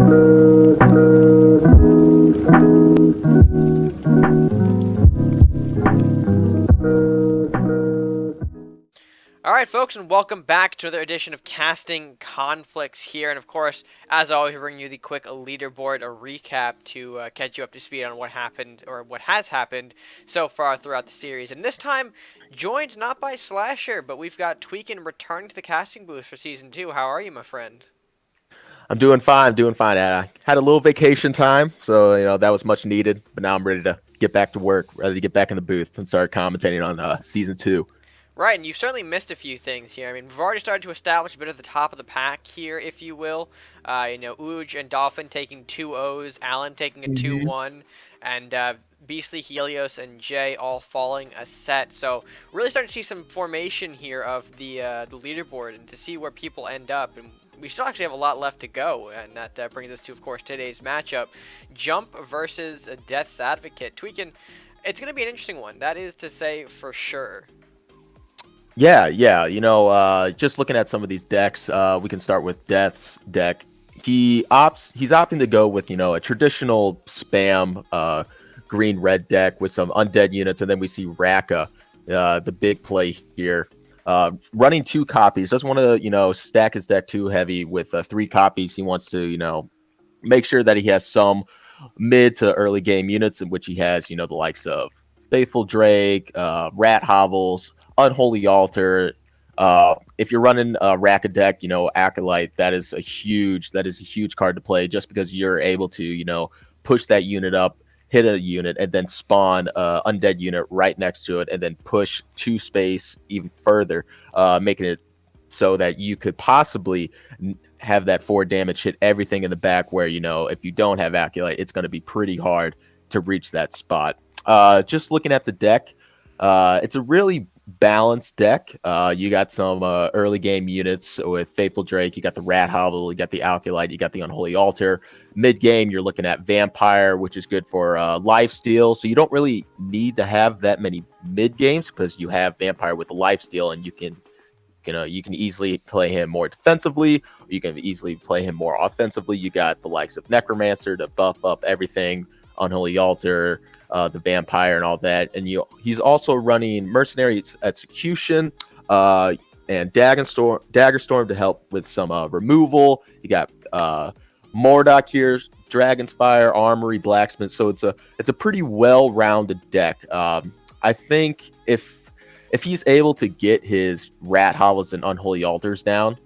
All right, folks, and welcome back to another edition of Casting Conflicts here. And of course, as always, we bring you the quick leaderboard, a recap to catch you up to speed on what happened or what has happened so far throughout the series. And this time, joined not by Slasher, but we've got Tweakin returning to the casting booth for season 2. How are you, my friend? I'm doing fine. I'm doing fine. I had a little vacation time, so that was much needed. But now I'm ready to get back to work, ready to get back in the booth and start commentating on season 2. Right, and you've certainly missed a few things here. I mean, we've already started to establish a bit of the top of the pack here, if you will. Ooj and Dolphin taking 2 O's, Alan taking a 2-1, and Beastly, Helios, and Jay all falling a set. So really starting to see some formation here of the leaderboard and to see where people end up. And we still actually have a lot left to go, and that brings us to, of course, today's matchup. Jump versus DeathsAdvocate. Tweakin, it's going to be an interesting one. That is to say for sure. Yeah. Just looking at some of these decks, we can start with Death's deck. He's opting to go with, a traditional spam green-red deck with some undead units, and then we see Raka, the big play here. Running 2 copies, doesn't want to, stack his deck too heavy with 3 copies. He wants to, make sure that he has some mid to early game units in which he has, the likes of Faithful Drake, Rat Hovels, Unholy Altar. If you're running a Raka deck, Acolyte, that is a huge card to play just because you're able to, push that unit up, hit a unit, and then spawn a undead unit right next to it, and then push 2 space even further, making it so that you could possibly have that 4 damage hit everything in the back where, if you don't have Acolyte, it's going to be pretty hard to reach that spot. Just looking at the deck, it's a really balanced deck. You got some early game units with Faithful Drake, you got the Rat Hovel, you got the Acolyte, you got the Unholy Altar. Mid game, you're looking at Vampire, which is good for lifesteal. So you don't really need to have that many mid games because you have Vampire with the lifesteal, and you can easily play him more defensively, or you can easily play him more offensively. You got the likes of Necromancer to buff up everything, Unholy Altar, the Vampire, and all that. And he's also running Mercenary Execution and Dagger Storm to help with some removal. You got Mordok here, Dragon's Fire, Armory, Blacksmith. So it's a pretty well-rounded deck. I think if he's able to get his Rat Hovels and Unholy Altars down,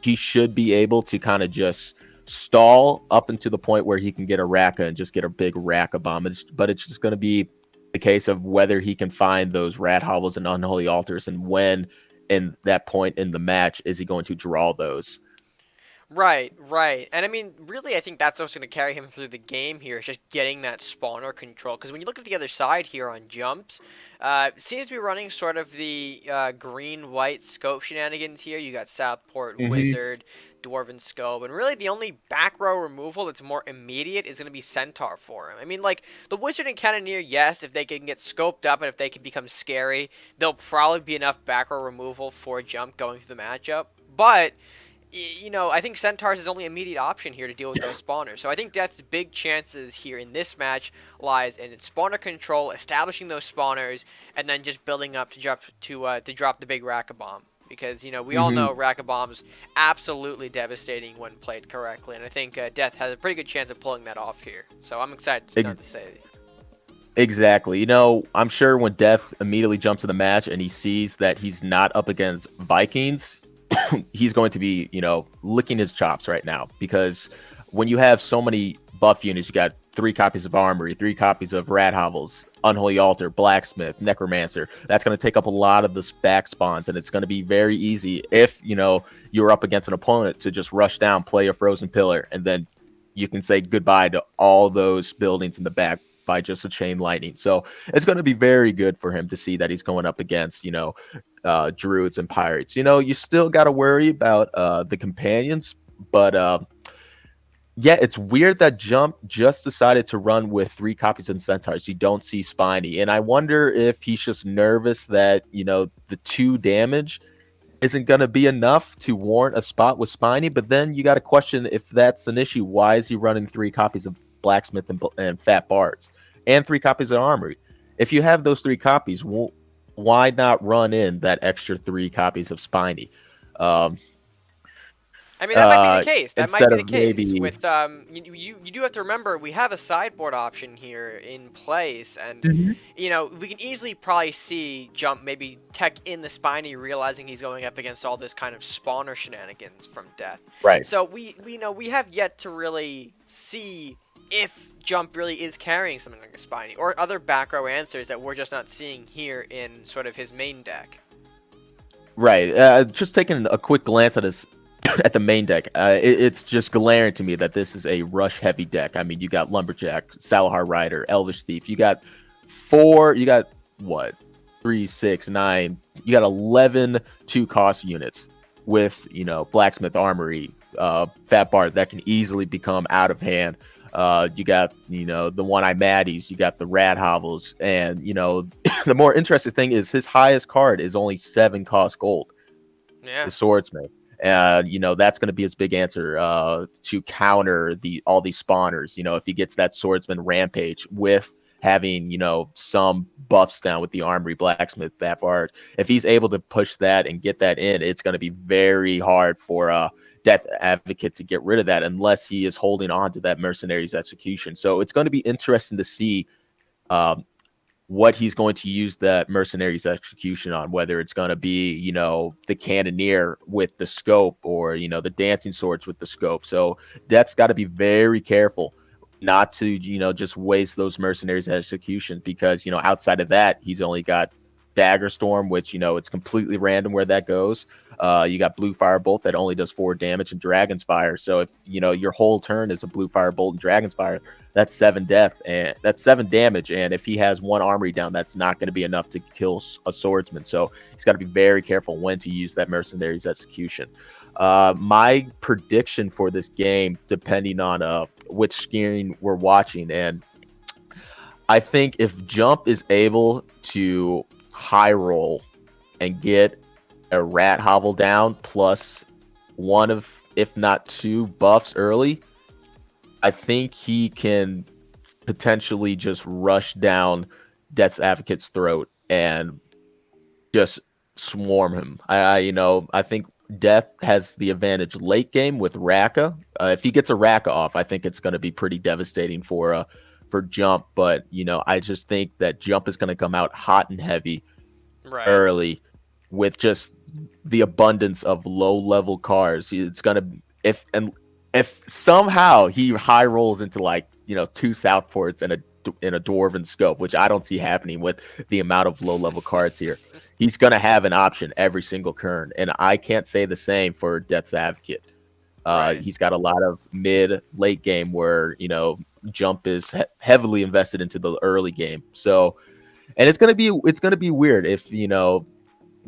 he should be able to kind of just stall up into the point where he can get a Raka and just get a big Raka bomb. But it's just going to be the case of whether he can find those Rat Hovels and Unholy Altars, and when in that point in the match is he going to draw those. Right. And I mean, really, I think that's what's going to carry him through the game here, is just getting that spawner control. Because when you look at the other side here on jumps, seems to be running sort of the green-white scope shenanigans here. You got Southport, Wizard, Dwarven Scope, and really the only back row removal that's more immediate is going to be Centaur for him. I mean, like, the Wizard and Cannoneer, yes, if they can get scoped up and if they can become scary, there'll probably be enough back row removal for jump going through the matchup. But I think Centaur's his only immediate option here to deal with those spawners. So I think Death's big chances here in this match lies in its spawner control, establishing those spawners, and then just building up to drop the big Raka Bomb. Because, we all know Raka Bomb's absolutely devastating when played correctly. And I think Death has a pretty good chance of pulling that off here. So I'm excited to say. Exactly. I'm sure when Death immediately jumps to the match and he sees that he's not up against Vikings, he's going to be, licking his chops right now, because when you have so many buff units, you got 3 copies of Armory, 3 copies of Rat Hovels, Unholy Altar, Blacksmith, Necromancer. That's going to take up a lot of the back spawns, and it's going to be very easy if, you're up against an opponent to just rush down, play a Frozen Pillar, and then you can say goodbye to all those buildings in the back by just a Chain Lightning. So it's going to be very good for him to see that he's going up against, Druids and Pirates. You still got to worry about the companions, but yeah, it's weird that Jump just decided to run with 3 copies of Centaurs. You don't see Spiny, and I wonder if he's just nervous that the 2 damage isn't going to be enough to warrant a spot with Spiny. But then you got to question if that's an issue. Why is he running 3 copies of Blacksmith and Fat Bards and 3 copies of Armory? If you have those 3 copies, why not run in that extra 3 copies of Spiny? Um, I mean, that might be the case. That might Instead be the of case. maybe. With you do have to remember we have a sideboard option here in place, and Mhm. we can easily probably see Jump maybe tech in the Spiny, realizing he's going up against all this kind of spawner shenanigans from Death. Right. So we have yet to really see if Jump really is carrying something like a Spiny or other back row answers that we're just not seeing here in sort of his main deck. Right. Just taking a quick glance at his at the main deck, it's just glaring to me that this is a rush heavy deck. I mean, you got Lumberjack, Salahar Rider, Elvish Thief. You got four. You got what? 3, 6, 9. You got 11 2 cost units with Blacksmith Armory, Fat Bart that can easily become out of hand. You got the One-Eye Maddies. You got the Rad Hovels, and the more interesting thing is his highest card is only 7 cost gold. Yeah. The Swordsman. That's going to be his big answer to counter all these spawners. If he gets that Swordsman Rampage with having some buffs down with the Armory Blacksmith that far, if he's able to push that and get that in, it's going to be very hard for Death Advocate to get rid of that unless he is holding on to that Mercenary's Execution. So it's going to be interesting to see um, what he's going to use that Mercenary's Execution on, whether it's going to be, the Cannoneer with the scope or, the Dancing Swords with the scope. So that's got to be very careful not to, just waste those Mercenaries' Execution because, outside of that, he's only got Dagger Storm, which, it's completely random where that goes. You got Blue Firebolt that only does 4 damage and Dragon's Fire. So if, your whole turn is a Blue Firebolt and Dragon's Fire, that's 7 death and that's 7 damage. And if he has 1 armory down, that's not going to be enough to kill a swordsman. So he's got to be very careful when to use that Mercenary's Execution. My prediction for this game, depending on which screen we're watching, and I think if Jump is able to high roll and get a Rat Hovel down plus one of, if not 2 buffs early, I think he can potentially just rush down Death's Advocate's throat and just swarm him. I think Death has the advantage late game with Raka. If he gets a Raka off, I think it's going to be pretty devastating for Jump. But I just think that Jump is going to come out hot and heavy Right. early with just the abundance of low level cards. It's going to if somehow he high rolls into 2 Southports and a Dwarven Scope, which I don't see happening with the amount of low level cards here. He's gonna have an option every single turn, and I can't say the same for Death's Advocate. Right. He's got a lot of mid late game where Jump is heavily invested into the early game. So, and it's gonna be weird if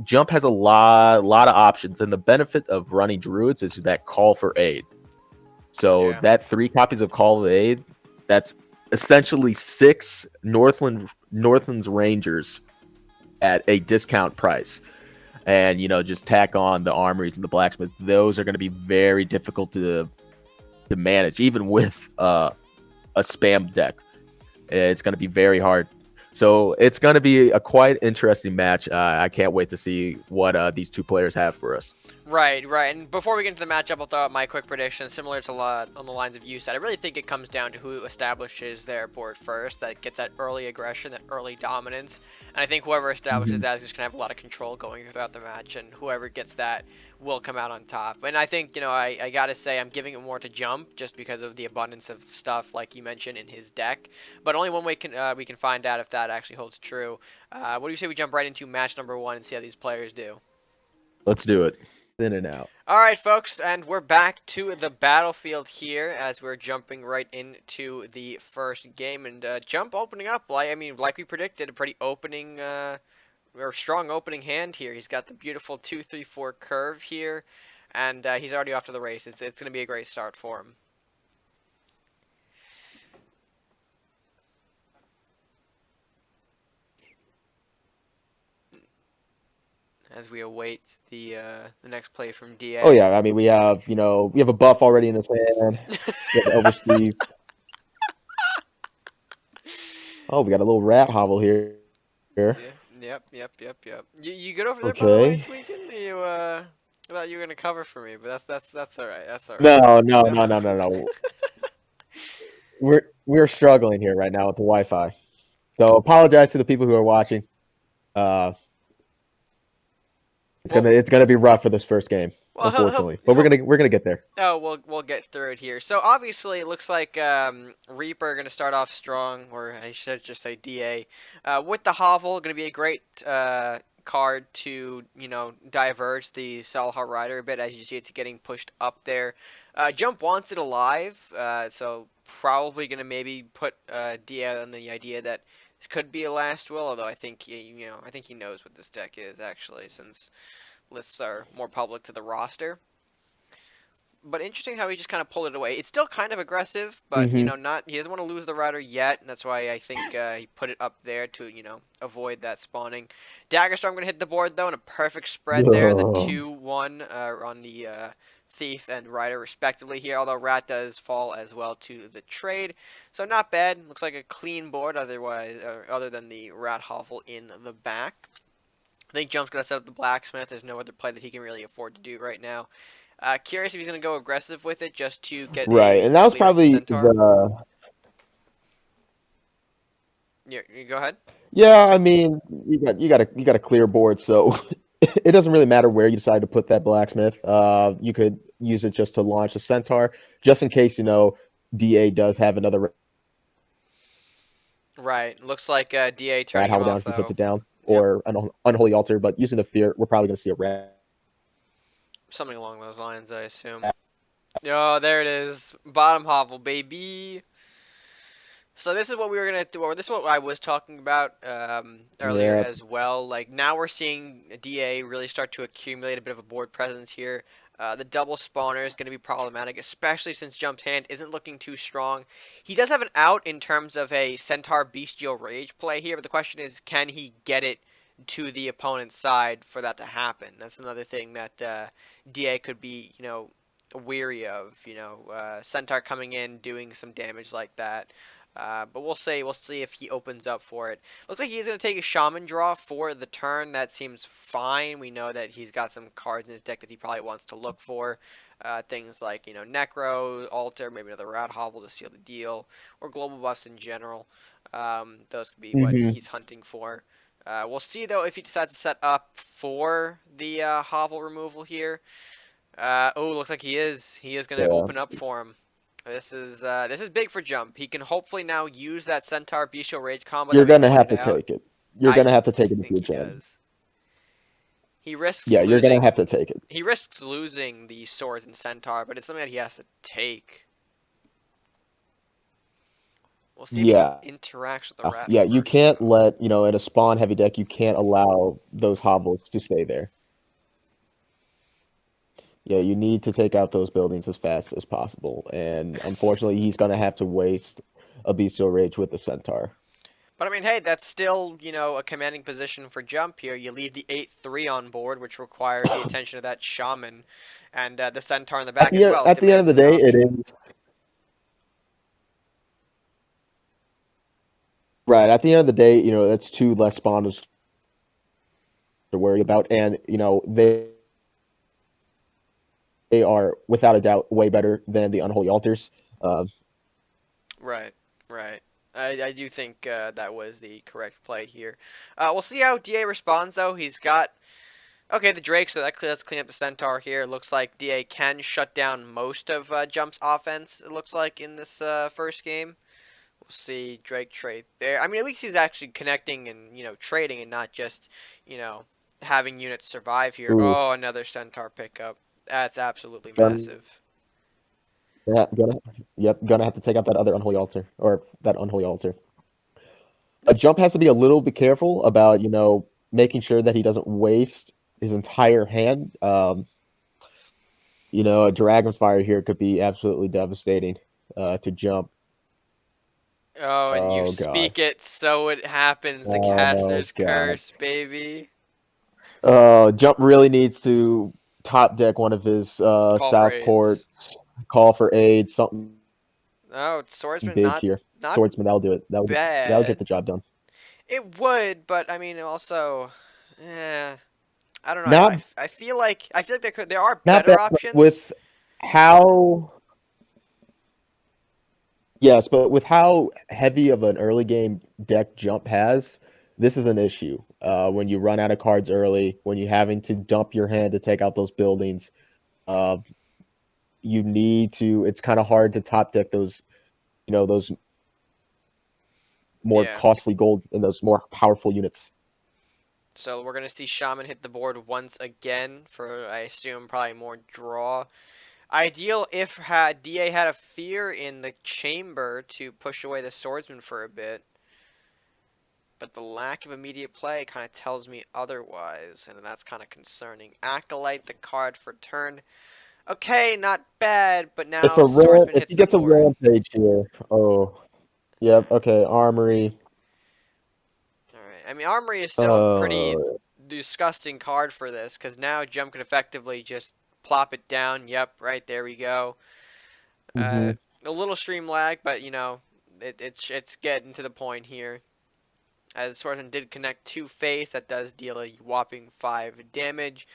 Jump has a lot of options, and the benefit of running Druids is that call for aid. So Yeah. that 3 copies of Call of Aid, that's essentially 6 Northland's Rangers at a discount price. And just tack on the armories and the blacksmith. Those are going to be very difficult to manage, even with a spam deck. It's going to be very hard. So it's going to be a quite interesting match. I can't wait to see what these 2 players have for us. Right, right. And before we get into the matchup, I'll throw out my quick prediction, similar to on the lines of you said. I really think it comes down to who establishes their board first, that gets that early aggression, that early dominance. And I think whoever establishes that is just going to have a lot of control going throughout the match, and whoever gets that will come out on top. And I think, I got to say I'm giving it more to Jump just because of the abundance of stuff, like you mentioned, in his deck. But only one way we can find out if that actually holds true. What do you say we jump right into match number 1 and see how these players do? Let's do it. In and out. All right, folks, and we're back to the battlefield here as we're jumping right into the first game. And Jump opening up, like we predicted, a pretty or strong opening hand here. He's got the beautiful 2-3-4 curve here, and he's already off to the races. It's going to be a great start for him. as we await the next play from Oh DA. yeah, I mean we have we have a buff already in his hand. We have Oversteve. Oh, we got a little rat hovel here. Yeah. Yep. You good over there, by the way, Okay. Tweaking? You I thought you were gonna cover for me, but that's all right. That's all right. No, no, No. no, no, no, no. We're struggling here right now with the Wi-Fi. So apologize to the people who are watching. Uh, Well, it's gonna be rough for this first game, well, unfortunately. But he'll we're gonna get there. Oh, we'll get through it here. So obviously, it looks like Reaper going to start off strong, or I should just say DA, with the Hovel. Going to be a great card to diverge the Salahar Rider a bit. As you see, it's getting pushed up there. Jump wants it alive, so probably going to maybe put DA on the idea that this could be a last will. Although I think I think he knows what this deck is actually, since lists are more public to the roster. But interesting how he just kind of pulled it away. It's still kind of aggressive, but Hmm. not he doesn't want to lose the rider yet, and that's why I think he put it up there to avoid that spawning. Daggerstorm gonna hit the board though, and a perfect spread there. The 2-1 on the thief and rider respectively here. Although rat does fall as well to the trade, so not bad. Looks like a clean board otherwise, other than the rat hovel in the back. I think Jump's gonna set up the blacksmith. There's no other play that he can really afford to do right now. Curious if he's going to go aggressive with it just to get Right, a and that was clear from the probably centaur. the You go ahead. yeah. I mean, you got a clear board, so it doesn't really matter where you decide to put that blacksmith. You could use it just to launch a centaur, just in case DA does have another Right. Looks like DA rat turning him howl down off, if he puts though. it down, Yep. or an unholy altar. But using the fear, we're probably going to see a rat. Something along those lines, I assume. Oh, there it is. Bottom hovel, baby. So this is what we were gonna do, or this is what I was talking about earlier Yeah. as well. Like now we're seeing DA really start to accumulate a bit of a board presence here. The double spawner is going to be problematic, especially since Jump's hand isn't looking too strong. He does have an out in terms of a Centaur Bestial Rage play here, but the question is, can he get it to the opponent's side for that to happen? That's another thing that DA could be, weary of. Centaur coming in, doing some damage like that. But we'll see. We'll see if he opens up for it. Looks like he's going to take a Shaman draw for the turn. That seems fine. We know that he's got some cards in his deck that he probably wants to look for. Things like, Necro, Altar, maybe another Rat Hovel to seal the deal, or Global Buffs in general. Those could be what Hmm. he's hunting for. We'll see, though, if he decides to set up for the Hovel removal here. Oh, looks like he is. He is going to Yeah. open up for him. This is big for Jump. He can hopefully now use that Centaur Bestial Rage combo You're that we gonna have pointed to out. take it. You're I gonna have to take it if think you're he Jim. does. He risks Yeah, you're gonna have losing. to take it. He risks losing the swords and Centaur, but it's something that he has to take. We'll see if he Yeah. interacts with the rat Yeah, you first, can't though. let, in a spawn heavy deck, you can't allow those hobbles to stay there. Yeah, you need to take out those buildings as fast as possible. And unfortunately, he's going to have to waste a Bestial Rage with the Centaur. But I mean, hey, that's still, a commanding position for Jump here. You leave the 8-3 on board, which requires the attention of that Shaman, and the Centaur in the back as well. It At the end of demands the an day, it option. is right. At the end of the day, that's two less spawners to worry about, and they are without a doubt way better than the Unholy Altars. Uh, Right, right. I do think that was the correct play here. We'll see how DA responds, though. He's got... Okay, the Drake, so let's clean up the Centaur here. Looks like DA can shut down most of Jump's offense, it looks like, in this first game. We'll see Drake trade there. I mean, at least he's actually connecting and, trading and not just, having units survive here. ooh, Oh, another Centaur pickup. That's absolutely gonna, massive. gonna, yep, gonna have to take out that other Unholy Altar, or that Unholy Altar. A Jump has to be a little bit careful about, making sure that he doesn't waste his entire hand. A Dragonfire here could be absolutely devastating to Jump. Oh, and you Oh god. speak it so it happens. The Oh caster's god. curse, baby. Jump really needs to top deck one of his Call for South aids. ports, call for aid, something Oh, swordsman big here. not Swordsman, that'll do it. That'll get bad. the job done. It would, but I mean, also, eh, I don't know. Not I feel like there are not better bad, but options. with how yes, but with how heavy of an early game deck Jump has, this is an issue. When you run out of cards early, when you're having to dump your hand to take out those buildings, uh, you need to. It's kind of hard to top deck those, those more Yeah. costly gold and those more powerful units. So we're gonna see Shaman hit the board once again for I assume probably more draw. Ideal if had DA had a fear in the chamber to push away the swordsman for a bit. But the lack of immediate play kind of tells me otherwise, and that's kind of concerning. Acolyte the card for turn. Okay, not bad, but now swordsman If hits he the gets a board. rampage here, oh, yep, okay, armory. Alright, I mean Armory is still a pretty Uh, disgusting card for this, because now Jump can effectively just plop it down. Yep, right there we go. Uh, mhm. a little stream lag, but it's getting to the point here. As Swordsman did connect to face, that does deal a whopping 5 damage.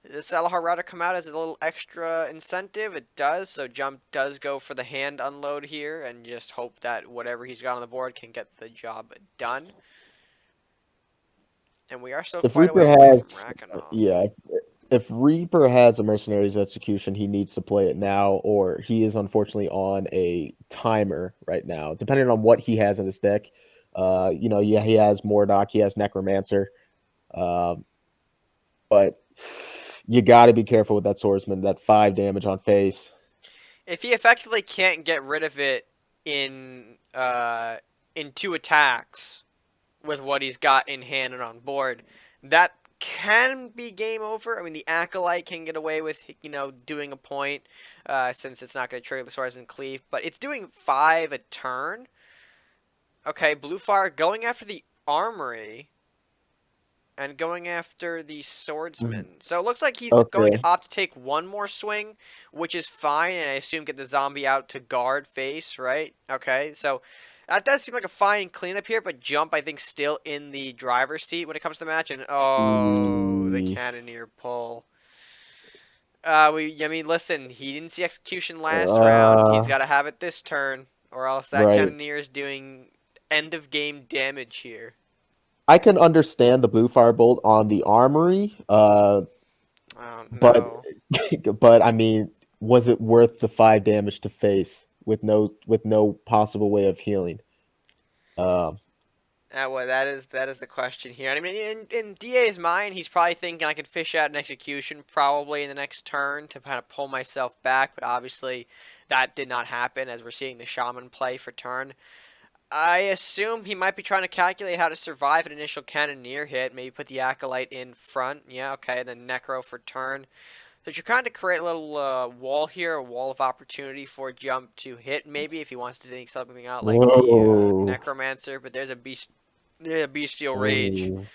The Salahar router come out as a little extra incentive. It does, so Jump does go for the hand unload here and just hope that whatever he's got on the board can get the job done. And we are still If quite a Reaper ways away from has, Rakanov. yeah, if Reaper has a Mercenaries execution, he needs to play it now, or he is unfortunately on a timer right now. Depending on what he has in his deck, yeah, he has Mordok, he has Necromancer, um, but you got to be careful with that swordsman. That 5 damage on face. If he effectively can't get rid of it in 2 attacks with what he's got in hand and on board, that can be game over. I mean, the Acolyte can get away with, doing a point, since it's not going to trigger the Swordsman Cleave, but it's doing 5 a turn. Okay, Blue Fire going after the Armory and going after the Mhm. Swordsman. So it looks like he's going to Okay. opt to take one more swing, which is fine, and I assume get the zombie out to guard face, right? Okay, so that does seem like a fine cleanup here, but Jump, I think, still in the driver's seat when it comes to the match, and oh, the Mm, Cannoneer pull. I mean, listen, he didn't see execution last round. He's uh, got to have it this turn, or else that right. Cannoneer is doing end of game damage here. I can understand the blue firebolt on the armory, Oh but no. but I mean, was it worth the 5 damage to face with no possible way of healing? Um, Well, that is the question here. I mean, in DA's mind, he's probably thinking I could fish out an execution probably in the next turn to kind of pull myself back, but obviously that did not happen as we're seeing the Shaman play for turn. I assume he might be trying to calculate how to survive an initial Cannoneer hit, maybe put the Acolyte in front, yeah, okay, and then Necro for turn. So you're trying to create a little wall here, a wall of opportunity for Jump to hit, maybe if he wants to think something out like the whoa. Necromancer, but there's a bestial rage. Ooh.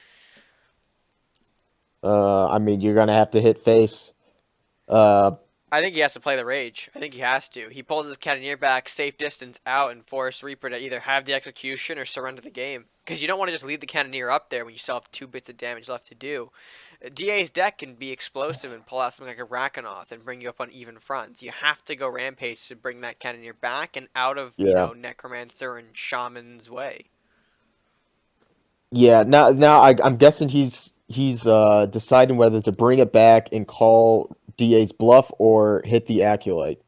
I mean, you're gonna have to hit face. Uh, I think he has to play the rage. I think he has to. He pulls his Cannoneer back, safe distance out, and force Reaper to either have the execution or surrender the game. Because you don't want to just leave the Cannoneer up there when you still have 2 bits of damage left to do. DA's deck can be explosive and pull out something like a Rakanoth and bring you up on even fronts. You have to go Rampage to bring that Cannoneer back and out of, yeah, Necromancer and Shaman's way. yeah. Now I'm guessing he's deciding whether to bring it back and call DA's bluff or hit the Acolyte.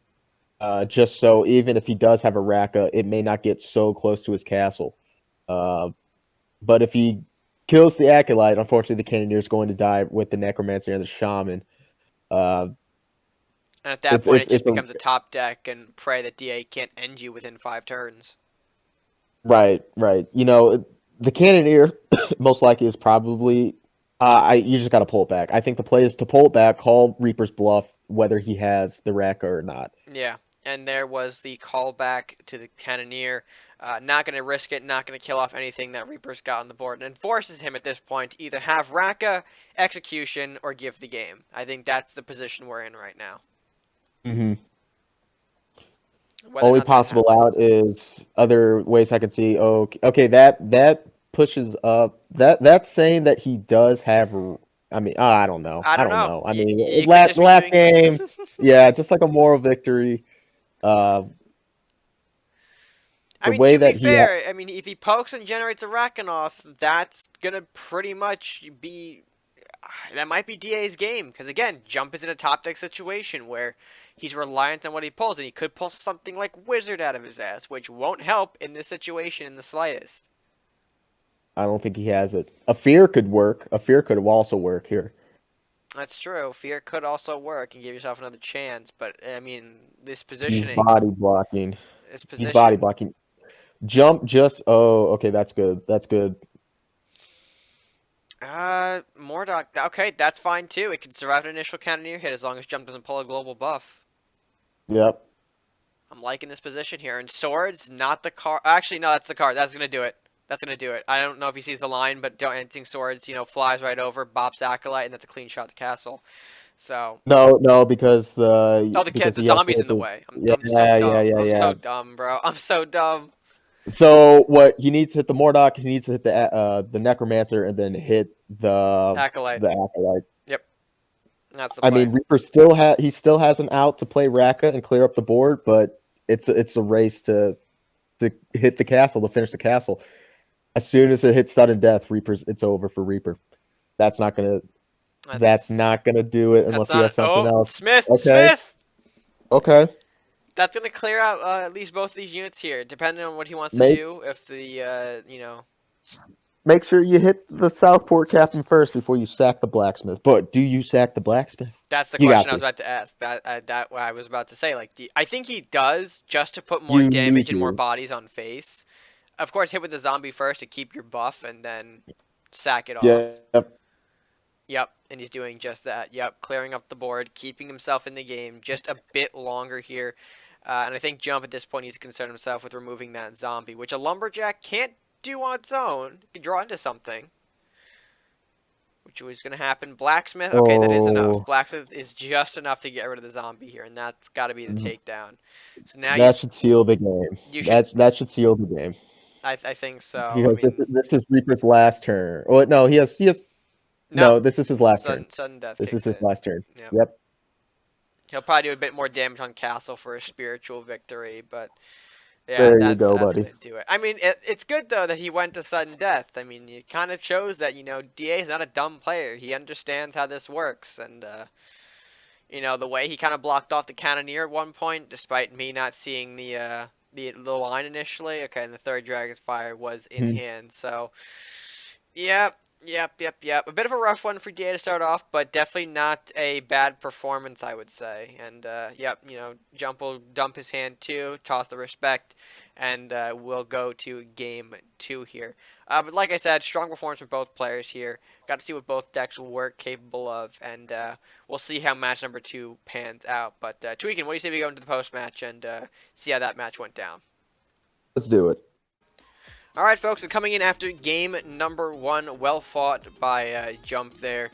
Just so even if he does have a Raka, it may not get so close to his castle. Uh, but if he kills the Acolyte, unfortunately, the Cannoneer is going to die with the Necromancer and the Shaman. Uh, And at that it's point, it's it just it's a becomes a top deck and pray that DA can't end you within 5 turns. right, right. The Cannoneer most likely is probably. You just got to pull it back. I think the play is to pull it back, call Reaper's bluff, whether he has the Raka or not. Yeah. and there was the callback to the Cannoneer. Not going to risk it, not going to kill off anything that Reaper's got on the board, and forces him at this point to either have Raka, execution, or give the game. I think that's the position we're in right now. Hmm. Whether or Only not that possible out happens. is other ways I can see. Oh, okay, that pushes up. That's saying that he does have. I mean, I don't know. I I don't don't know. know. I mean, You could last just be last doing. game, yeah, just like a moral victory. Uh, I the mean, way to be that he fair, I mean, if he pokes and generates a Rakanoth, that's gonna pretty much be. That might be DA's game, because again, Jump is in a top deck situation where he's reliant on what he pulls, and he could pull something like Wizard out of his ass, which won't help in this situation in the slightest. I don't think he has it. A fear could work. A fear could also work here. That's true. Fear could also work and give yourself another chance, but I mean, this He's positioning, body blocking. this He's body position. blocking. Jump just. Oh, okay, that's good. That's good. Mordok. Okay, that's fine too. It can survive an initial Cannoneer hit as long as Jump doesn't pull a global buff. Yep. I'm liking this position here. And swords, not the card. Actually, no, that's the card. That's gonna do it. That's gonna do it. I don't know if he sees the line, but dancing swords, flies right over, bops acolyte, and that's a clean shot to castle. So, No, because oh, the the because the he has to zombie's hit in the the. way. I'm so Yeah, yeah, dumb. yeah, I'm so yeah. dumb, bro. I'm so dumb. So what he needs to hit the Mordok, he needs to hit the Necromancer, and then hit Acolyte. the Acolyte. Yep, that's the I play. mean, Reaper he still has an out to play Raka and clear up the board, but it's a race to hit the castle to finish the castle. As soon as it hits sudden death, Reaper's it's over for Reaper. That's not gonna that's That's not gonna do it that's unless he not. has something Oh, else. Smith, Okay, Smith. okay. That's gonna clear out at least both of these units here, depending on what he wants to Make do. If the make sure you hit the Southport captain first before you sack the blacksmith. But do you sack the blacksmith? That's the You question got I was to. about to ask. That what I was about to say. Like, I think he does just to put more You need damage and more to. bodies on face. Of course, hit with the zombie first to keep your buff, and then sack it off. Yep. Yep, and he's doing just that. Yep, clearing up the board, keeping himself in the game just a bit longer here. And I think Jump at this point needs to concern himself with removing that zombie, which a lumberjack can't do on its own. It can draw into something, which was going to happen. Blacksmith, okay, that is enough. Oh, Blacksmith is just enough to get rid of the zombie here, and that's got to be the takedown. So now that should seal the game. you should, That should seal the game I think so. I because mean, this is Reaper's last turn. Oh no, he has no, no. This is his last turn. sudden death This is kicks his in. last turn. Yep. Yep. He'll probably do a bit more damage on castle for a spiritual victory, but yeah, There you that's go, that's buddy. gonna do it. I mean, it's good though that he went to sudden death. I mean, it kind of shows that DA is not a dumb player. He understands how this works, and the way he kind of blocked off the Cannoneer at one point, despite me not seeing the line initially. Okay, and the third Dragon's Fire was in Hmm. hand, so yep. Yep. A bit of a rough one for DA to start off, but definitely not a bad performance, I would say. And, yep, Jump will dump his hand too, toss the respect, and we'll go to game 2 here. But like I said, strong performance from both players here. Got to see what both decks were capable of, and we'll see how match number 2 pans out. But, Tweakin, what do you say we go into the post-match and see how that match went down? Let's do it. All right, folks, and coming in after game number 1, well fought by Jump there,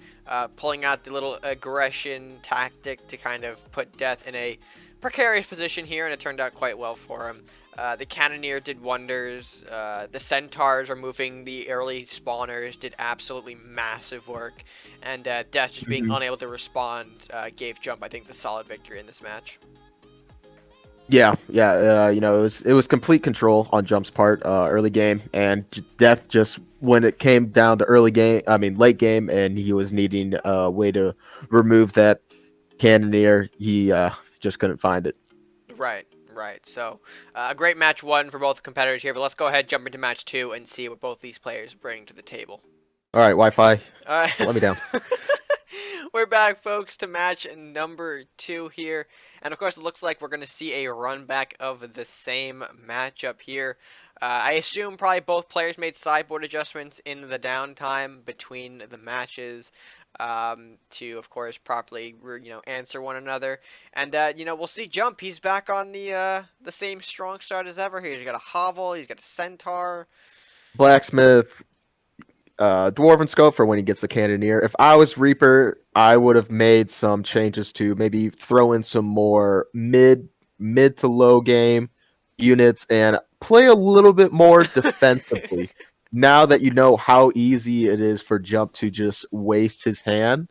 pulling out the little aggression tactic to kind of put Death in a precarious position here, and it turned out quite well for him. The Cannoneer did wonders. The Centaurs removing the early spawners did absolutely massive work, and Death just being Mhm. unable to respond gave Jump, I think, the solid victory in this match. Yeah. It was complete control on Jump's part early game, and Death just when it came down to early game, I mean late game, and he was needing a way to remove that Cannoneer. He just couldn't find it. Right. So, a great match 1 for both competitors here, but let's go ahead, jump into match 2, and see what both these players bring to the table. All right, Wi-Fi, All let me down. right. We're back, folks, to match number 2 here. And, of course, it looks like we're going to see a run back of the same matchup here. I assume probably both players made sideboard adjustments in the downtime between the matches. to, of course, properly answer one another. And we'll see Jump. He's back on the same strong start as ever here. He's got a Hovel. He's got a Centaur. Blacksmith, Dwarven Scope for when he gets the Cannoneer. If I was Reaper, I would have made some changes to maybe throw in some more mid to low game units and play a little bit more defensively. Now that you know how easy it is for Jump to just waste his hand.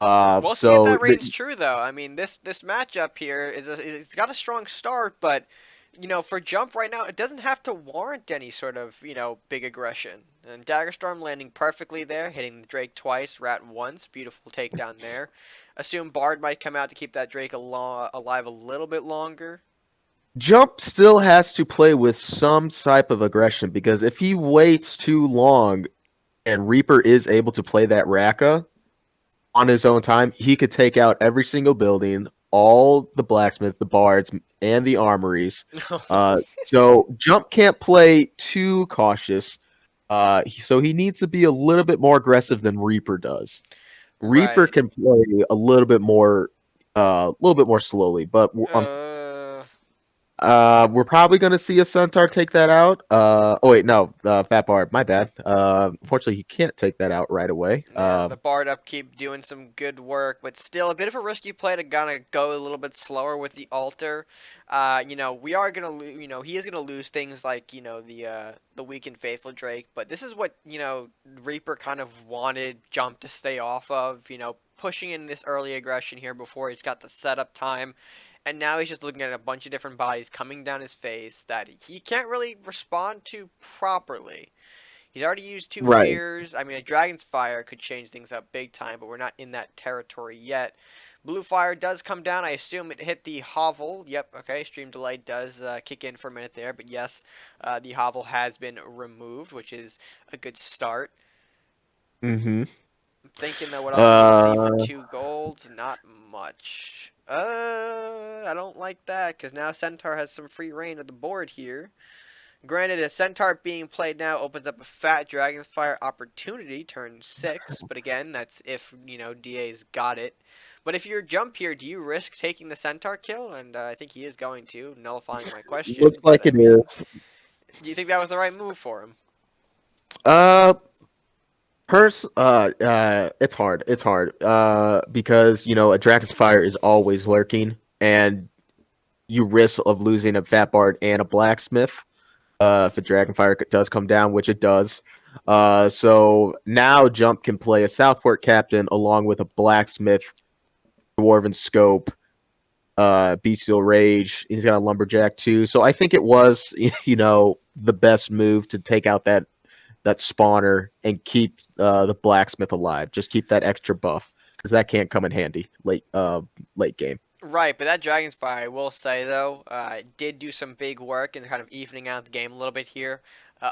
We'll see if So that reigns true, though. I mean, this matchup here it's got a strong start, but for Jump right now, it doesn't have to warrant any sort of big aggression. And Daggerstorm landing perfectly there, hitting the Drake twice, Rat once, beautiful takedown there. Assume Bard might come out to keep that Drake alive a little bit longer. Jump still has to play with some type of aggression because if he waits too long and Reaper is able to play that Raka on his own time, he could take out every single building, all the blacksmith, the bards, and the armories. So Jump can't play too cautious. So he needs to be a little bit more aggressive than Reaper does. Reaper Right. can play a little bit more slowly, but we're probably going to see a Centaur take that out. Oh wait, no, Fat Bard, my bad. Unfortunately, he can't take that out right away. Yeah, the Bard upkeep doing some good work, but still a bit of a risky play to kind of go a little bit slower with the altar. We are gonna, he is gonna lose things like the weak and faithful Drake, but this is what Reaper kind of wanted Jump to stay off of. Pushing in this early aggression here before he's got the setup time. And now he's just looking at a bunch of different bodies coming down his face that he can't really respond to properly. He's already used two Right. fears. I mean, a Dragon's Fire could change things up big time, but we're not in that territory yet. Blue Fire does come down. I assume it hit the Hovel. Yep, okay. Stream delay does kick in for a minute there, but yes, the Hovel has been removed, which is a good start. Mm-hmm. I'm thinking, though, what else can we see for Uh, 2 golds? Not much. I don't like that, because now Centaur has some free reign of the board here. Granted, a Centaur being played now opens up a fat Dragon's Fire opportunity, turn 6. But again, that's if, DA's got it. But if you're Jump here, do you risk taking the Centaur kill? And I think he is going to, nullifying my question. looks But like I it mean, is. do you think that was the right move for him? Uh, it's hard. It's hard. Because a Dragon's Fire is always lurking, and you risk of losing a Fat Bard and a Blacksmith. If a Dragonfire does come down, which it does. So now Jump can play a Southport Captain along with a Blacksmith, Dwarven Scope, Bestial Rage. He's got a Lumberjack too. So I think it was, the best move to take out that spawner and keep the Blacksmith alive. Just keep that extra buff because that can't come in handy late game. Right, but that Dragon's Fire, I will say though, did do some big work in kind of evening out the game a little bit here.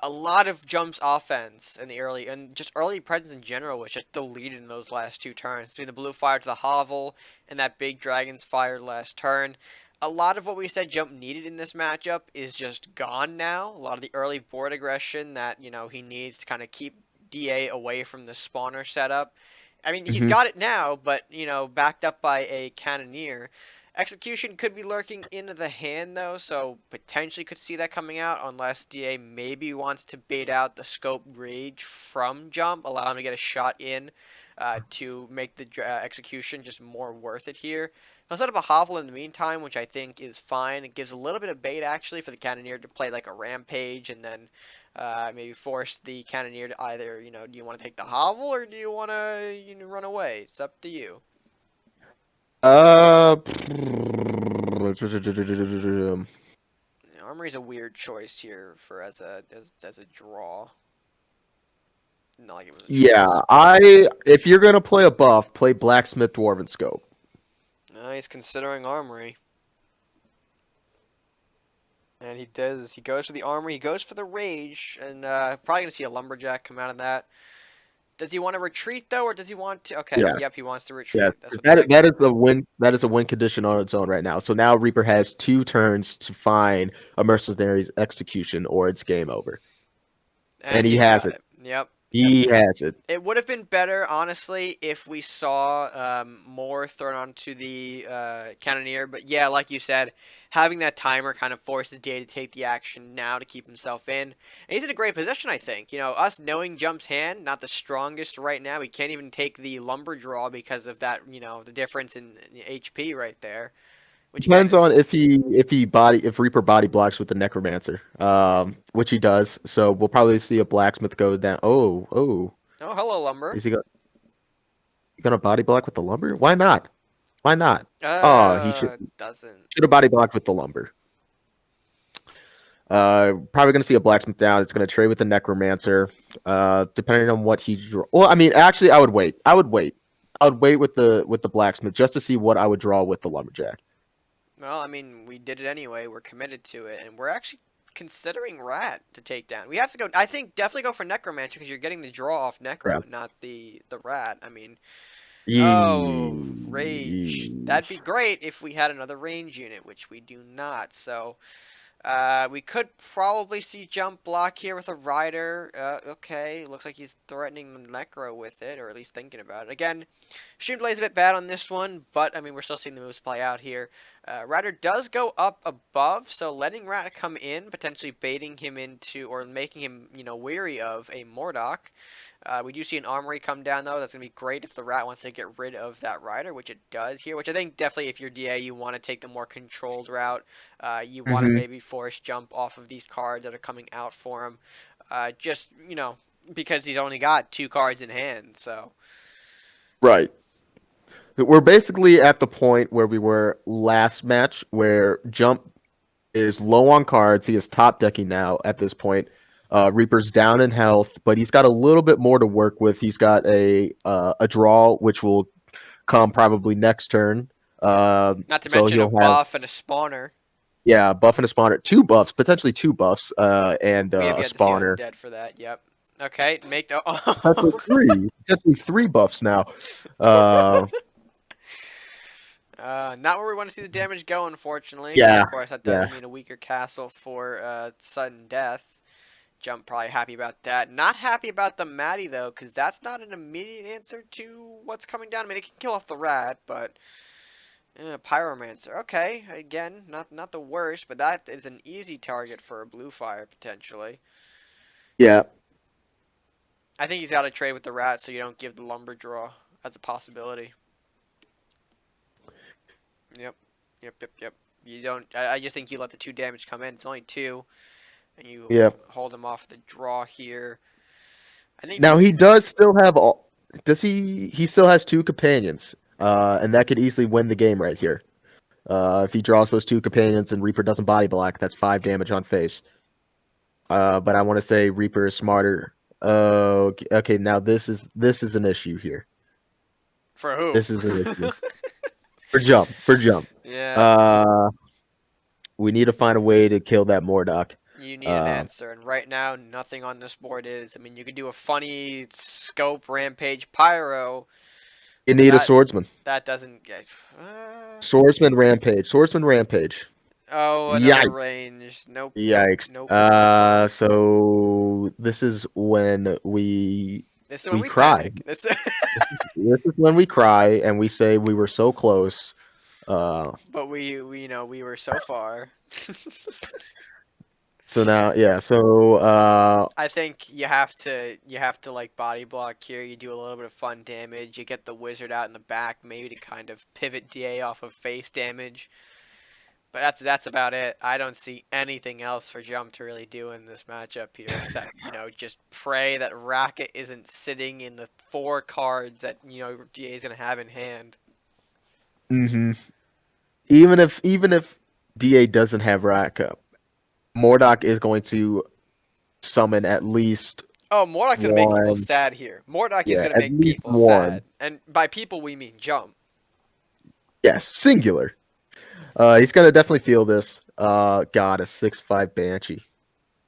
A lot of Jump's offense in the early, and just early presence in general was just deleted in those last 2 turns. Between the Blue Fire to the Hovel and that big Dragon's Fire last turn. A lot of what we said Jump needed in this matchup is just gone now. A lot of the early board aggression that, he needs to kind of keep DA away from the spawner setup. I mean, he's Hmm. got it now, but, backed up by a Cannoneer. Execution could be lurking into the hand, though, so potentially could see that coming out unless DA maybe wants to bait out the Scope Rage from Jump, allow him to get a shot in to make the execution just more worth it here. He'll set up a Hovel in the meantime, which I think is fine. It gives a little bit of bait, actually, for the Cannoneer to play like a Rampage and then maybe force the Cannoneer to either, do you want to take the Hovel or do you want to run away? It's up to you. Uh, Armory's a weird choice here for as a draw. Not like it was a yeah, choice. if you're gonna play a buff, play Blacksmith Dwarven Scope. He's considering Armory. And he does. He goes for the Armory. He goes for the Rage. And probably going to see a Lumberjack come out of that. Does he want to retreat, though, or does he want to... Okay, Yeah, yep, he wants to yeah. retreat. That's what the That is a win. That is a win condition on its own right now. So now Reaper has 2 turns to find a mercenary's execution, or it's game over. And he he's has got it. it. Yep. Yep. He has it. It would have been better, honestly, if we saw more thrown onto the Cannoneer. But yeah, like you said, having that timer kind of forces Day to take the action now to keep himself in. And he's in a great position, I think. You know, us knowing Jump's hand, not the strongest right now. We can't even take the lumber draw because of that, you know, the difference in HP right there. Which again Depends on is, if Reaper body blocks with the Necromancer, which he does. So we'll probably see a blacksmith go down. Oh, oh, hello, lumber. is gonna body block with the lumber? Why not? Why not? Oh, he Doesn't. should have body blocked with the lumber. Probably gonna see a blacksmith down. It's gonna trade with the Necromancer. Depending on what he draw. Well, I mean, actually, I would wait. I would wait with the blacksmith just to see what I would draw with the lumberjack. Well, I mean, we did it anyway. We're committed to it, and we're actually considering Rat to take down. We have to go. I think definitely go for Necromancer because you're getting the draw off Yeah. Necro, not the Rat. I mean, oh, range. Yee. That'd be great if we had another range unit, which we do not. So we could probably see Jump block here with a Rider. Okay, looks like he's threatening the Necro with it, or at least thinking about it. Again, stream delay's a bit bad on this one, but I mean we're still seeing the moves play out here. Rider does go up above, so letting Rat come in, potentially baiting him into or making him, you know, weary of a Mordok. We do see an Armory come down though. That's gonna be great if the Rat wants to get rid of that Rider, which it does here. Which I think definitely if you're DA, you want to take the more controlled route. You want to Hmm. maybe force Jump off of these cards that are coming out for him. Just, you know, because he's only got 2 cards in hand. So Right. We're basically at the point where we were last match, where Jump is low on cards. He is top decking now at this point. Reaper's down in health, but he's got a little bit more to work with. He's got a draw, which will come probably next turn. not to So mention a he'll have, buff and a spawner. yeah, buff and a spawner, 2 buffs, potentially 2 buffs, and We have a yet to see spawner. Undead for that. Yep. Okay, make the. Potentially 3 buffs now. Uh, Not where we want to see the damage go, unfortunately. 'Cause yeah, of course, that does yeah. mean a weaker castle for sudden death. Jump probably happy about that. Not happy about the Maddie though, because that's not an immediate answer to what's coming down. I mean, it can kill off the rat, but Pyromancer. Okay, again, not the worst, but that is an easy target for a blue fire potentially. Yeah. I think he's got to trade with the rat so you don't give the lumber draw as a possibility. Yep, yep. You don't. I just think you let the 2 damage come in. It's only 2, and you Yeah. hold him off the draw here. I think Now he does still have all. Does he? He still has 2 companions, and that could easily win the game right here. If he draws those 2 companions and Reaper doesn't body block, that's 5 damage on face. But I want to say Reaper is smarter. Okay. Now this is an issue here. for who? This is an issue for Jump. For Jump. Yeah, Uh, we need to find a way to kill that Mordok. you need an Uh, answer, and right now nothing on this board is. I mean, you could do a funny scope rampage pyro, you but need a swordsman. that doesn't get. Uh, Swordsman rampage. Swordsman rampage. oh, another Yikes. range. Nope. Yikes. Nope. So this is when This is when we we cry. panic. This. This is when we cry and we say we were so close. But we you know we were so far. So now, yeah. So I think you have to like body block here. You do a little bit of fun damage. You get the wizard out in the back maybe to kind of pivot DA off of face damage. But that's about it. I don't see anything else for Jump to really do in this matchup here, except just pray that Racket isn't sitting in the 4 cards that DA is gonna have in hand. hmm even if DA doesn't have rack up, Mordok is going to summon at least Oh, Mordok's gonna make people one. sad here. Mordok is Yeah, gonna at make least people one. sad, and by people we mean Jump. Yes, singular. He's gonna definitely feel this. God, a 6/5 Banshee.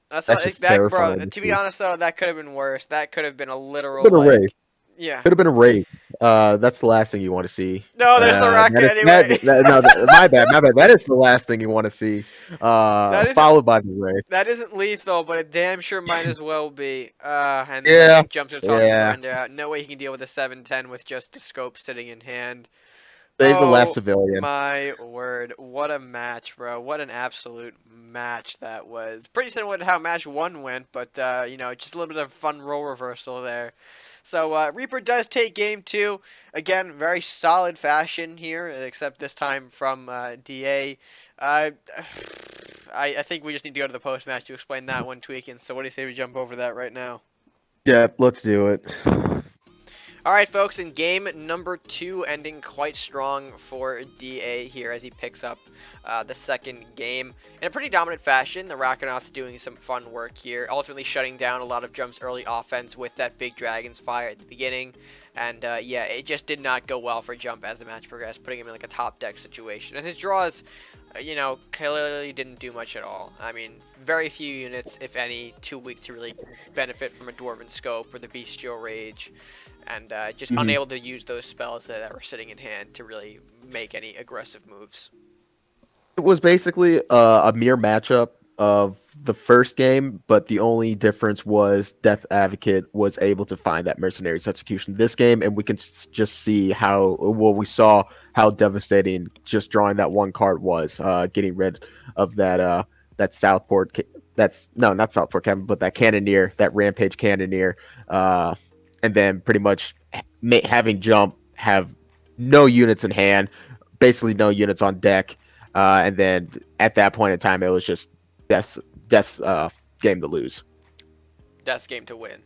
That's That's not just that, bro. terrifying to To be see. honest though, that could have been worse. That could have been a literal Bit of Ray. like Yeah. Could have been a raid. That's the last thing you want to see. No, there's the That rocket is anyway. no, my bad, my bad. That is the last thing you want to see. That isn't Followed by the raid. that isn't lethal, but it damn sure might as well be. And I Yeah, think Jump's gonna toss the yeah. surrender out. No way he can deal with a 7-10 with just a scope sitting in hand. Save the last Oh civilian. my word. What a match, bro. What an absolute match that was. Pretty similar to how match one went, but, just a little bit of fun role reversal there. So, Reaper does take game two. Again, very solid fashion here, except this time from DA. Uh, I think we just need to go to the post match to explain that one, Tweaking. So, what do you say we jump over that right now? Yeah, let's do it. All right, folks, in game number two, ending quite strong for DA here as he picks up the second game. In a pretty dominant fashion, the Rockonauts doing some fun work here, ultimately shutting down a lot of Jump's early offense with that big Dragon's Fire at the beginning. And, yeah, it just did not go well for Jump as the match progressed, putting him in like a top deck situation. And his draws, clearly didn't do much at all. I mean, very few units, if any, too weak to really benefit from a Dwarven Scope or the Bestial Rage, and just Mhm. unable to use those spells that were sitting in hand to really make any aggressive moves. It was basically a mere matchup of the first game, but the only difference was Death Advocate was able to find that Mercenary's Execution this game, and we can just see how well we saw how devastating just drawing that one card was, getting rid of that Southport. That's no, not Southport Cabin, but that Cannoneer, that Rampage Cannoneer, and then pretty much having Jump have no units in hand, basically no units on deck. And then at that point in time, it was just death's game to lose. Death's game to win.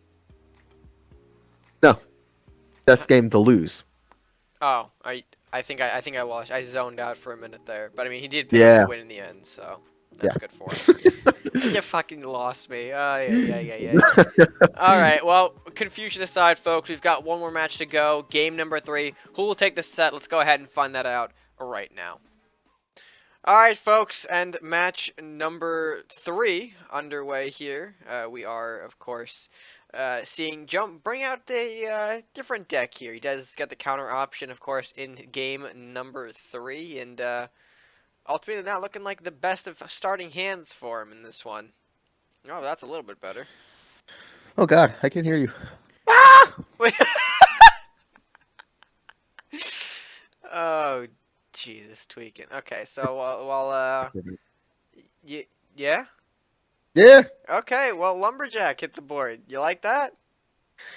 No, death's game to lose. Oh, I think I lost. I zoned out for a minute there, but I mean he did pick up the Yeah, win in the end, so yeah. that's good for him. You fucking lost me. Oh, yeah. All right, well, confusion aside, folks, we've got one more match to go. Game number 3. Who will take the set? Let's go ahead and find that out right now. All right, folks, and match number 3 underway here. We are, of course, seeing Jump bring out a different deck here. He does get the counter option, of course, in game number 3, and ultimately not looking like the best of starting hands for him in this one. Oh, that's a little bit better. Oh God, I can hear you. Ah! Oh, Jesus, tweaking. Okay, so yeah. Yeah, Okay, well, Lumberjack hit the board. You like that?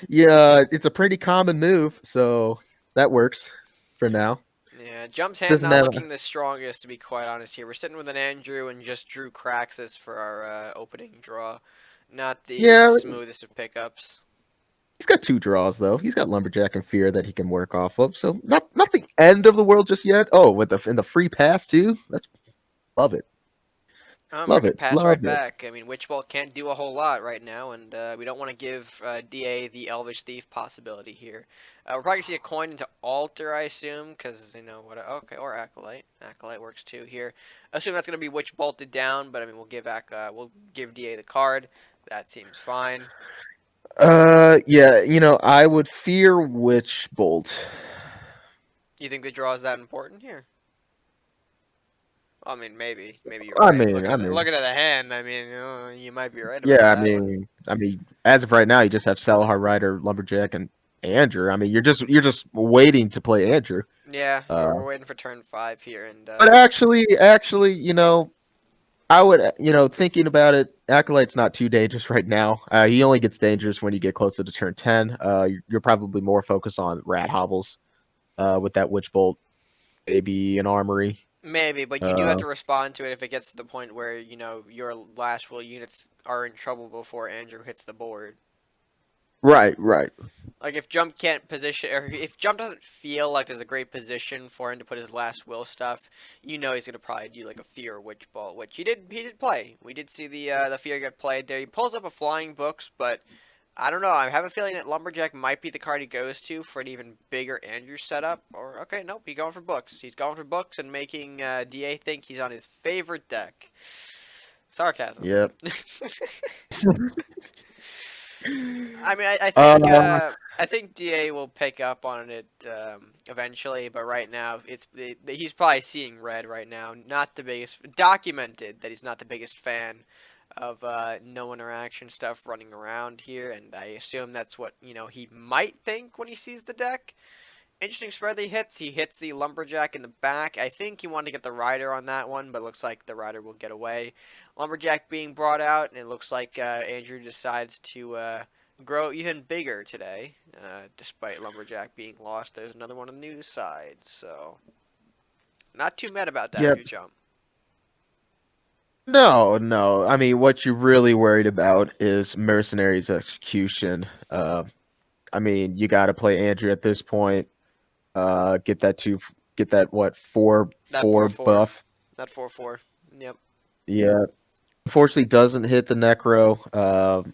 yeah. It's a pretty common move, so that works for now. Yeah, Jump's hand Doesn't not have. looking the strongest, to be quite honest here. We're sitting with an Andrew and just drew Craxus for our opening draw. Not the Yeah, smoothest of pickups. he's got two draws though. He's got Lumberjack and Fear that he can work off of. So not the end of the world just yet. Oh, with the in the free pass too. That's love it. We're Love gonna it. pass right Love it. back. I mean, Witchbolt can't do a whole lot right now, and we don't want to give DA the Elvish Thief possibility here. We're probably gonna see a coin into Altar, I assume, because what? Okay, or Acolyte. Acolyte works too here. Assume that's gonna be Witch bolted down, but I mean, we'll give DA the card. That seems fine. Yeah, I would fear Witch Bolt. You think the draw is that important here? I mean, maybe you're I right. mean, I mean, Looking at the hand, I mean, you might be right about yeah, that one. I mean, as of right now, you just have Salahar Rider, Lumberjack, and Andrew. I mean, you're just waiting to play Andrew. Yeah, Uh, we're waiting for turn 5 here, and but actually, I would, thinking about it, Acolyte's not too dangerous right now. He only gets dangerous when you get closer to turn 10. You're probably more focused on Rat Hobbles, with that Witch Bolt, maybe an Armory. maybe, but you do have Uh, to respond to it if it gets to the point where, your last will units are in trouble before Andrew hits the board. right. Like, if Jump can't position, or if Jump doesn't feel like there's a great position for him to put his last will stuff, he's going to probably do, like, a Fear Witch Bolt, which he did play. We did see the Fear get played there. He pulls up a Flying Books, but I don't know. I have a feeling that Lumberjack might be the card he goes to for an even bigger Andrew setup. Or, okay, nope, he's going for Books. He's going for Books and making DA think he's on his favorite deck. Sarcasm. Yep. I mean, I think I think DA will pick up on it eventually, but right now he's probably seeing red right now. Not the biggest documented that he's not the biggest fan of no interaction stuff running around here, and I assume that's what he might think when he sees the deck. Interesting spread that he hits. He hits the lumberjack in the back. I think he wanted to get the rider on that one, but looks like the rider will get away. Lumberjack being brought out, and it looks like Andrew decides to grow even bigger today, despite lumberjack being lost. There's another one on the news side, so not too mad about that Yep. new jump. No, no. I mean, what you're really worried about is Mercenary's execution. I mean, you got to play Andrew at this point. Get that what That four 4/4, buff. that 4/4. Yep. Yeah. Unfortunately, doesn't hit the necro.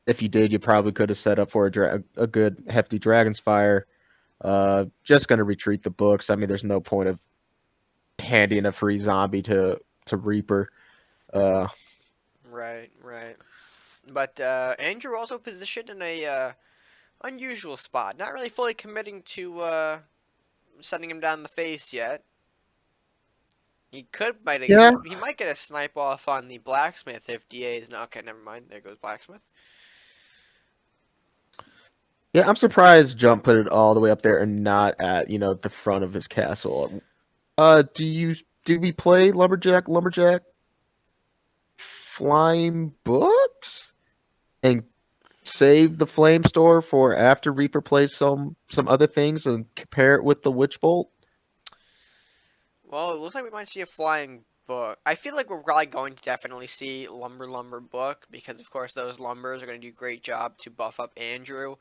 If you did, you probably could have set up for a good hefty Dragon's Fire. Just gonna retreat the books. I mean, there's no point of handing a free zombie to Reaper. Right, right. But Andrew also positioned in a unusual spot. Not really fully committing to sending him down the face yet. Yeah, He might get a snipe off on the blacksmith if DA is not okay. Never mind. There goes blacksmith. yeah. I'm surprised Jump put it all the way up there and not at the front of his castle. Do we play lumberjack flying books and save the flame store for after Reaper plays some other things and compare it with the witch bolt? Well, it looks like we might see a flying book. I feel like we're probably going to definitely see lumber book because of course those lumbers are going to do a great job to buff up Andrew.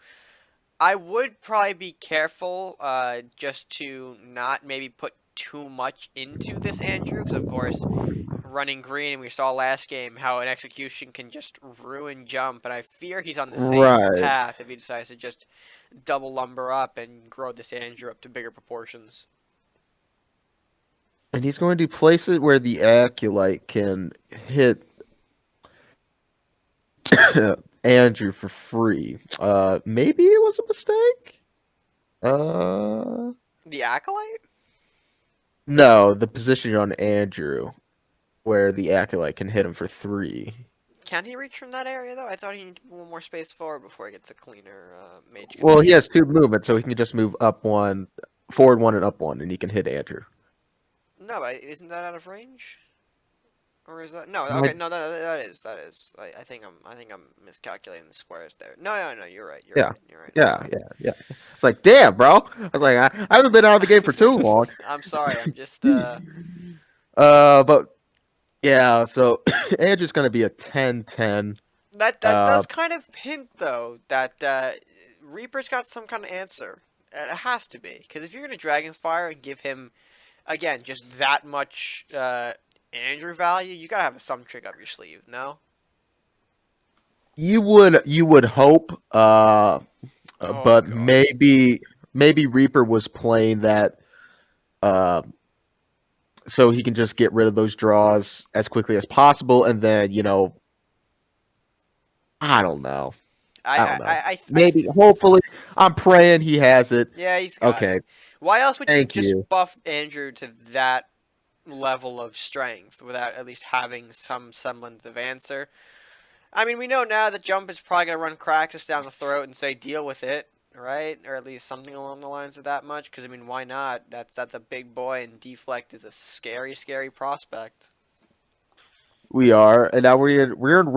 I would probably be careful just to not maybe put too much into this Andrew because of course running green and we saw last game how an execution can just ruin jump, and I fear he's on the same Right. path if he decides to just double lumber up and grow this Andrew up to bigger proportions. And he's going to place it where the Acolyte can hit Andrew for free. Maybe it was a mistake? Uh, The Acolyte? no, the position on Andrew, where the Acolyte can hit him for 3. Can he reach from that area though? I thought he needed one more space forward before he gets a cleaner mage Well, he connection. has 2 movements, so he can just move up 1, forward 1, and up 1, and he can hit Andrew. No, isn't that out of range? Or is that no? I, Okay, no, that is. I think I'm miscalculating the squares there. No, no, no. You're right. You're yeah, right. You're right. Never yeah, mind. yeah, yeah. It's like, damn, bro. I was like, I haven't been out of the game for too long. I'm sorry. I'm just But yeah, so Andrew's gonna be a 10-10. that does kind of hint though that Reaper's got some kind of answer. It has to be because if you're gonna Dragon's Fire and give him again just that much Andrew value, you gotta have some trick up your sleeve. No. You would hope, Oh but God. maybe Reaper was playing that, uh, so he can just get rid of those draws as quickly as possible, and then I don't know. I I don't I know. I I, I Maybe, hopefully, I'm praying he has it. yeah, he's got Okay, it. Why else would you thank just you. buff Andrew to that level of strength without at least having some semblance of answer? I mean, we know now that Jump is probably gonna run Kraxus down the throat and say deal with it, right? Or at least something along the lines of that much. Because I mean, why not? That's a big boy, and Deflect is a scary, scary prospect. We are, and now we're in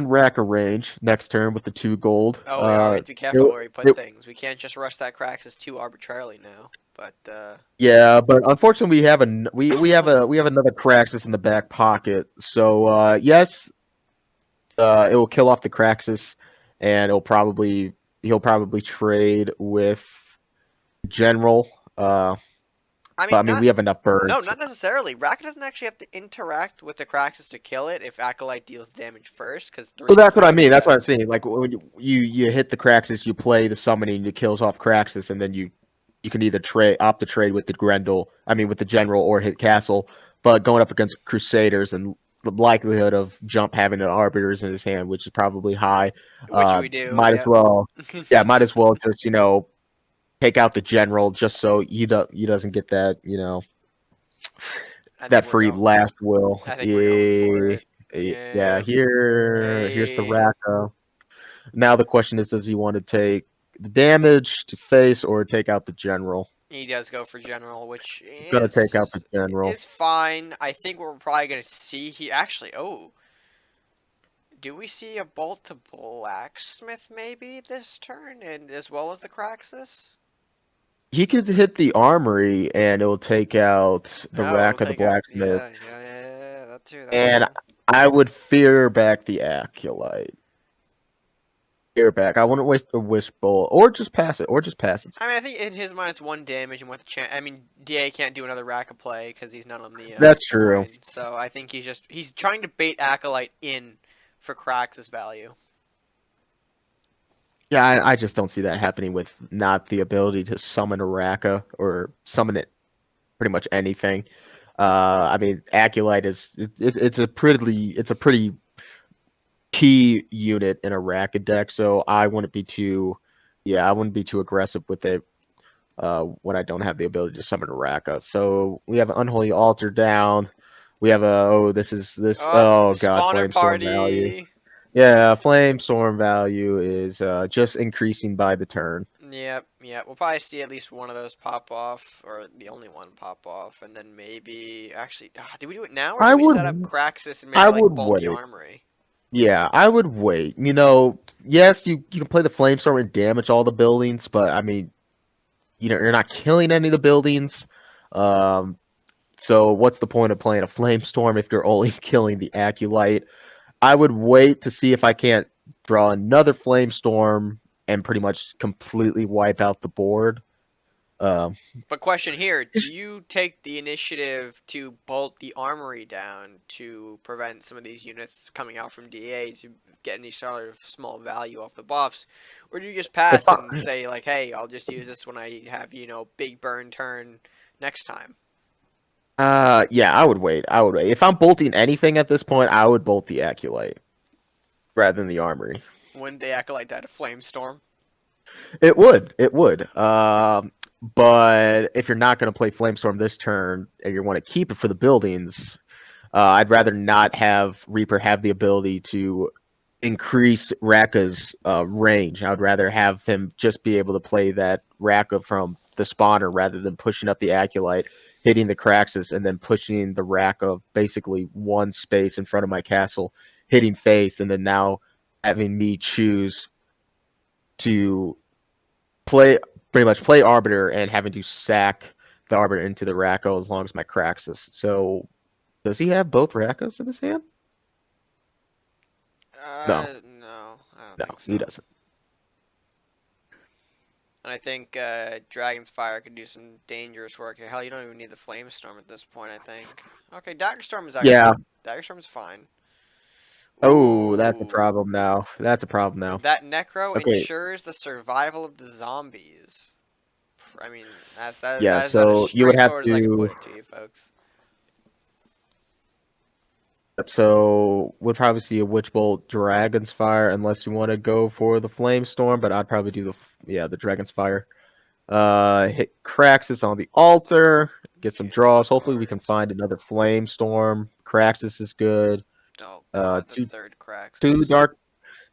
Raka range next turn with the 2 gold. Oh, we are. We have to be careful It, where we put it, things. We can't just rush that Kraxus too arbitrarily now. But Yeah, but unfortunately we have another Craxus in the back pocket. So yes, it will kill off the Craxus, and he'll probably trade with General. I But I mean, mean not we have enough no, birds. not necessarily. Raka doesn't actually have to interact with the Kraxus to kill it if Acolyte deals the damage first, because So 3 and that's what I 4 do mean. That's what that. I'm saying. Like when you hit the Craxus, you play the summoning, it kills off Craxus, and then you can either opt to trade with the Grendel. I mean with the General or hit Castle. But going up against Crusaders and the likelihood of Jump having an Arbiters in his hand, which is probably high. Which we do, Might as yeah. well, yeah, might as well just take out the general just so he doesn't get that I think that we're free going. last will. I think we're going for Yeah, it. yeah. Yeah. Here's the Hey. Raka. Now the question is, does he want to take the damage to face or take out the general? He does go for general, which Gonna take out the general. is fine. I think what we're probably gonna see here. Actually, oh, do we see a bolt to blacksmith maybe this turn, and as well as the Craxus? He could hit the armory and it'll take out the Oh, it'll rack of the take out. blacksmith. Yeah. That too. That And too. I would fear back the Acolyte. Fear back. I wouldn't waste a wish bolt. Or just pass it. Or just pass it. I mean, I think in his -1 damage and with the chance. I mean, Da can't do another rack of play because he's not on That's the true. grind. So I think he's trying to bait Acolyte in for Craxus value. Yeah, I just don't see that happening with not the ability to summon a Raka or summon it pretty much anything. I mean, Acolyte it's a pretty key unit in a Raka deck, so I wouldn't be too aggressive with it when I don't have the ability to summon a Raka. So we have an Unholy Altar down. We have Oh, oh god, spawner Flamestorm value. party. Yeah, Flamestorm value is just increasing by the turn. Yep. We'll probably see at least one of those pop off, or the only one pop off, and then maybe actually, do we do it now, or do I we set up would Craxus and I maybe like would bolt the wait. armory? Yeah, I would wait. Yes, you can play the Flamestorm and damage all the buildings, but I mean, you're not killing any of the buildings. Um, so what's the point of playing a Flamestorm if you're only killing the Acolyte? I would wait to see if I can't draw another Flamestorm and pretty much completely wipe out the board. Um, But question here, do just- you take the initiative to bolt the armory down to prevent some of these units coming out from DA to get any sort of small value off the buffs? Or do you just if pass I, and say like, hey, I'll just use this when I have, big burn turn next time? yeah, I would wait. I would wait. If I'm bolting anything at this point, I would bolt the Acolyte rather than the Armory. When they act like that, a flamestorm. It would. It would. But if you're not going to play Flamestorm this turn and you want to keep it for the buildings, I'd rather not have Reaper have the ability to increase Raka's range. I would rather have him just be able to play that Raka from the spawner rather than pushing up the Acolyte, hitting the Craxus, and then pushing the Raka basically one space in front of my castle, hitting face, and then now having me choose to pretty much play Arbiter and having to sack the Arbiter into the Raka as long as my Craxus. So does he have both Rakas in his hand? No, No, I don't no, think so. he doesn't. And I think Dragon's Fire could do some dangerous work here. Hell, you don't even need the Flamestorm at this point, I think. Okay, Daggerstorm is actually... Yeah. Daggerstorm is fine. Oh, that's a Ooh. problem now. That's a problem now. That Necro Okay. ensures the survival of the zombies. I mean, Yeah, that is about as so you would have straightforward as I can to. put it to you, folks. So we'll probably see a Witch Bolt Dragon's Fire unless you want to go for the Flamestorm, but I'd probably do the Dragon's Fire. Hit Craxus on the altar, get some draws. Hopefully we can find another Flamestorm. Craxus is good. Oh Uh, god, the two third two Craxus. dark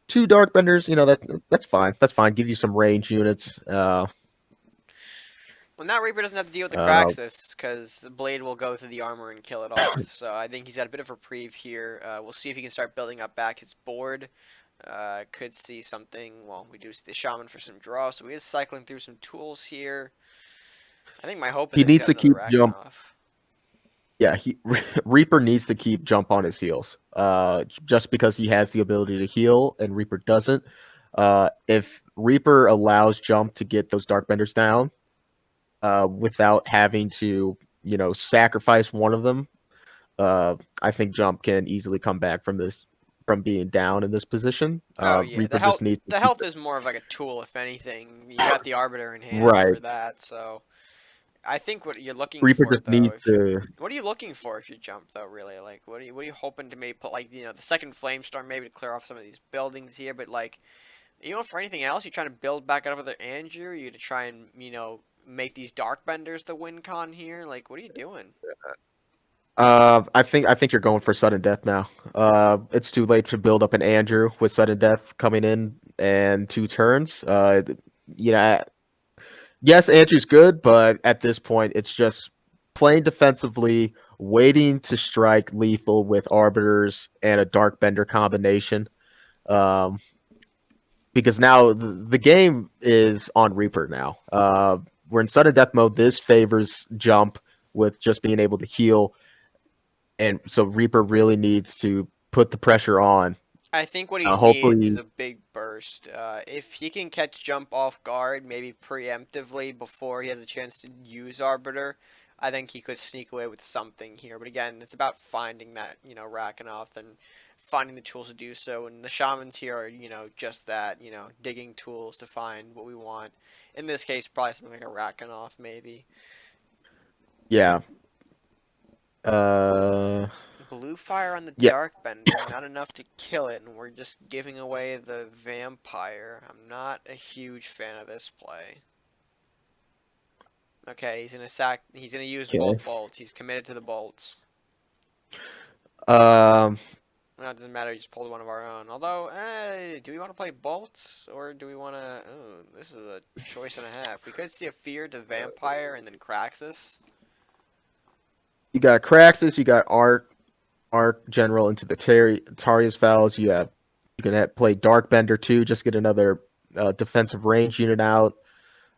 two dark benders. That's fine. That's fine. Give you some range units. Well, now Reaper doesn't have to deal with the Uh, Craxus, because the Blade will go through the armor and kill it off. So I think he's got a bit of a reprieve here. We'll see if he can start building up back his board. Could see something. Well, we do see the Shaman for some draw, so he is cycling through some tools here. I think my hope is he that he's needs got to another keep jump. Ragnaroth. Yeah, Reaper needs to keep jump on his heels. Just because he has the ability to heal and Reaper doesn't. If Reaper allows jump to get those dark benders down, without having to, sacrifice one of them, I think jump can easily come back from being down in this position. Oh yeah, Reaper just needs to the keep health is more of like a tool, if anything. You got the Arbiter in hand right. for that, so I think what you're looking Reaper for just though, needs if you're, to. what are you looking for if you jump though? Really, like, what are you hoping to maybe put like the second flame storm maybe to clear off some of these buildings here? But like, for anything else, you trying to build back out of the Andrew? You to try and make these dark benders the win con here? Like, what are you doing? I think you're going for sudden death now. It's too late to build up an Andrew with sudden death coming in and 2 turns. You know, yes, Andrew's good, but at this point, it's just playing defensively, waiting to strike lethal with arbiters and a dark bender combination. Um, because now the game is on Reaper now. We're in sudden death mode. This favors jump with just being able to heal, and so Reaper really needs to put the pressure on. I think what he needs is Hopefully, a big burst. If he can catch jump off guard, maybe preemptively before he has a chance to use Arbiter, I think he could sneak away with something here. But again, it's about finding that, Rakanoth and finding the tools to do so. And the shamans here are, just that, digging tools to find what we want. In this case, probably something like a Rakanoth, maybe. yeah. Uh, Blue fire on the yeah. dark bender, not enough to kill it, and we're just giving away the vampire. I'm not a huge fan of this play. Okay, he's gonna use Okay. both bolts. He's committed to the bolts. Um, No, it doesn't matter, he just pulled one of our own. Although, do we want to play bolts, or do we want to... Oh, this is a choice and a half. We could see a fear to the vampire and then Craxus. you got Craxus, you got Arc General into the Taria's Fouls. You can play Dark Bender too, just get another defensive range unit out.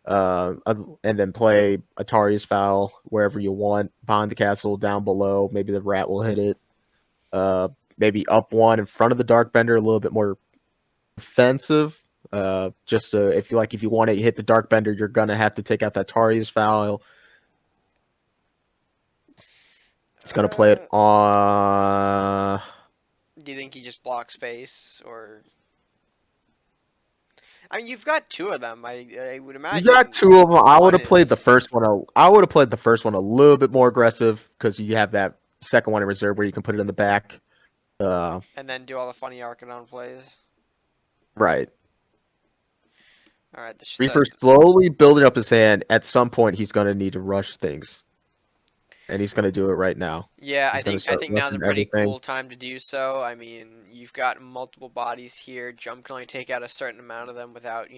And then play Atari's Foul wherever you want, behind the castle, down below. Maybe the rat will hit it. Maybe up one in front of the Dark Bender, a little bit more defensive. If you want to hit the Dark Bender, you're gonna have to take out that Atari's Foul. It's gonna play it Uh, on. do you think he just blocks face, or... I mean, you've got two of them. I would You got imagine two of them. I would one have played the is... first one. I would have played the first one a little bit more aggressive because you have that second one in reserve where you can put it in the back. And then do all the funny Arcanine plays. Right. Alright, Reaper's slowly building up his hand. At some point, he's going to need to rush things, and he's going to do it right now. yeah, I He's going to think I start think now's a rushing pretty everything. cool time to do so. I mean, you've got multiple bodies here. Jump can only take out a certain amount of them without,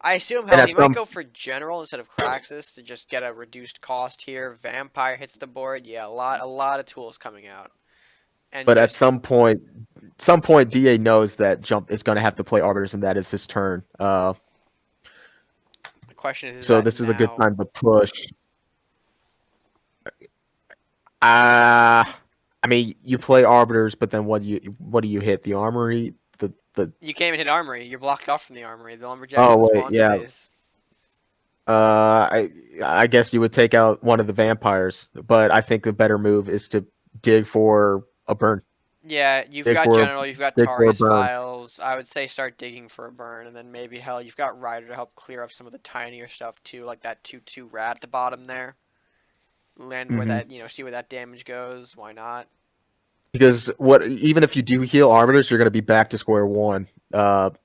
I assume, And hell, at he might some, go for General instead of Craxus to just get a reduced cost here. Vampire hits the board. Yeah, a lot of tools coming out. And but at just some point, Da knows that Jump is going to have to play Arbiters, and that is his turn. the question is So that this is a good now? time to push. Uh I mean, you play arbiters, but then what do you hit? The armory? The You can't even hit Armory. You're blocked off from the Armory. The Lumberjack's in the Oh wait, spawn yeah. space. I guess you would take out one of the vampires, but I think the better move is to dig for a burn. Yeah, you've Dig got for General, you've got dig for a Tari's burn. files. I would say start digging for a burn, and then maybe, hell, you've got Ryder to help clear up some of the tinier stuff too, like that 2/2 rat at the bottom there. Land where hmm that, see where that damage goes. Why not? Because even if you do heal arbiters, you're going to be back to square one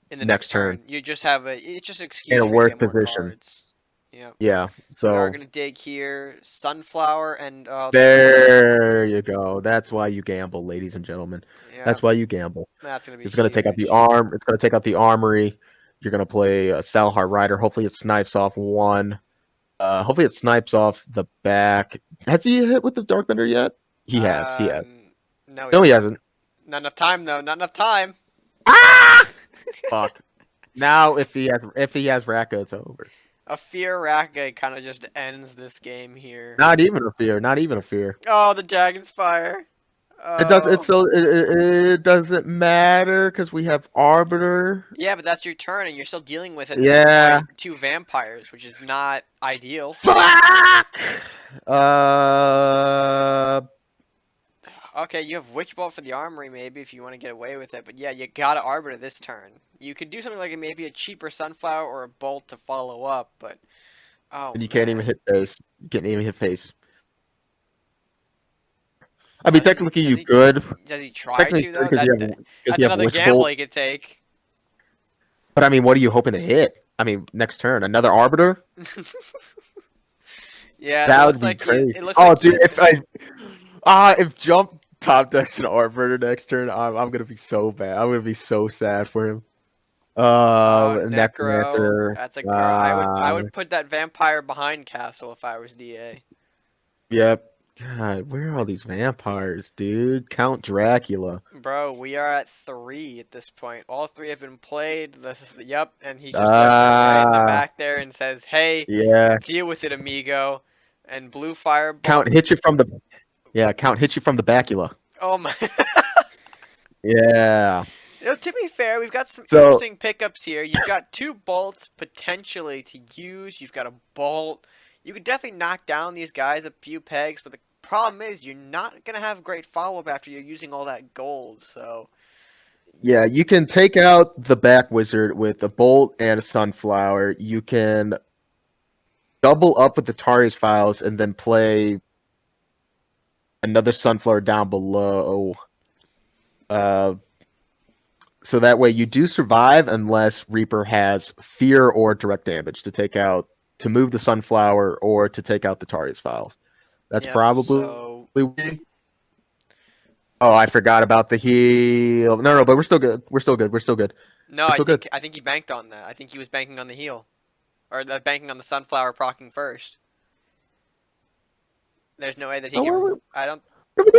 In the next next turn turn, you just have it's just an in excuse a for you to worse get more position. cards. Yeah. Yeah. So we are So gonna dig here. Sunflower and there you go. That's why you gamble, ladies and gentlemen. yeah, That's why you gamble. that's gonna be It's going to take out the huge. arm. It's going to take out the armory. You're going to play a Salhar Rider. Hopefully, it snipes off one. Hopefully, it snipes off the back. Has he hit with the Darkbender yet? He has. He has. No, he No, he hasn't. hasn't. Not enough time though. Not enough time. Ah! Fuck. Now, if he has Raka, it's over. A fear Raka kind of just ends this game here. Not even a fear. Not even a fear. Oh, the Dragon's Fire. It does. It's Oh. so. It doesn't matter because we have Arbiter. Yeah, but that's your turn, and you're still dealing with, at this Yeah. point, two vampires, which is not ideal. Fuck. Uh. Okay, you have Witch Bolt for the Armory, maybe, if you want to get away with it. But yeah, you gotta Arbiter this turn. You could do something like maybe a cheaper Sunflower or a Bolt to follow up, but Oh and you can't even man. hit face. You can't even hit face. I mean, Does he? technically Does you he? could. Does he try Technically to you though? could because That's you have another Witch gamble Bolt. he could take. But I mean, what are you hoping to hit? I mean, next turn, another Arbiter? Yeah, it That would looks be like he. crazy. It looks Oh, like he dude, is. if Jump top decks an Arbiter next turn, I'm gonna be so bad. I'm gonna be so sad for him. Oh, Necro. Necromancer. That's a girl. I would put that vampire behind Castle if I was DA. Yep. God, where are all these vampires, dude? Count Dracula. Bro, we are at 3 at this point. All 3 have been played. Yep, and he just looks at him right in the Ah, back there and says, "Hey, yeah. deal with it, amigo." And blue firebolt. Count hits you from the Count hits you from the bacula. Oh my. Yeah. To be fair, we've got some So interesting pickups here. You've got 2 bolts potentially to use. You've got a bolt. You could definitely knock down these guys a few pegs, but the problem is you're not gonna have great follow-up after you're using all that gold. So yeah, you can take out the back wizard with a bolt and a sunflower. You can double up with the Tari's files and then play another sunflower down below. Uh, so that way you do survive unless Reaper has fear or direct damage to move the sunflower or to take out the Tari's files. That's yep. probably. So Oh, I forgot about the heal. No, but we're still good. We're still good. We're still good. no, We're I still good. think I think he banked on that. I think he was banking on the heal, or banking on the sunflower procking first. There's no way that he Oh, can. I don't. what are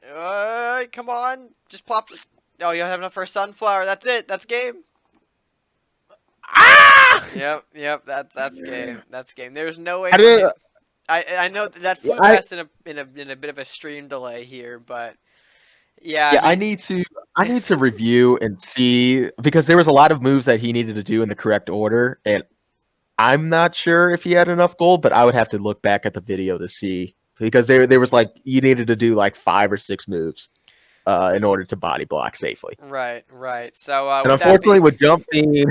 we doing? Come on, just plop. Oh, you don't have enough for a sunflower. That's it. That's game. Ah! Yep. That's game. That's game. There's no way I for did. him. I know that flew I past in a bit of a stream delay here, but yeah, Yeah. he. I need to review and see because there was a lot of moves that he needed to do in the correct order, and I'm not sure if he had enough gold, but I would have to look back at the video to see because there was like you needed to do like 5 or 6 moves in order to body block safely. Right. So And with that unfortunately, being with Jump being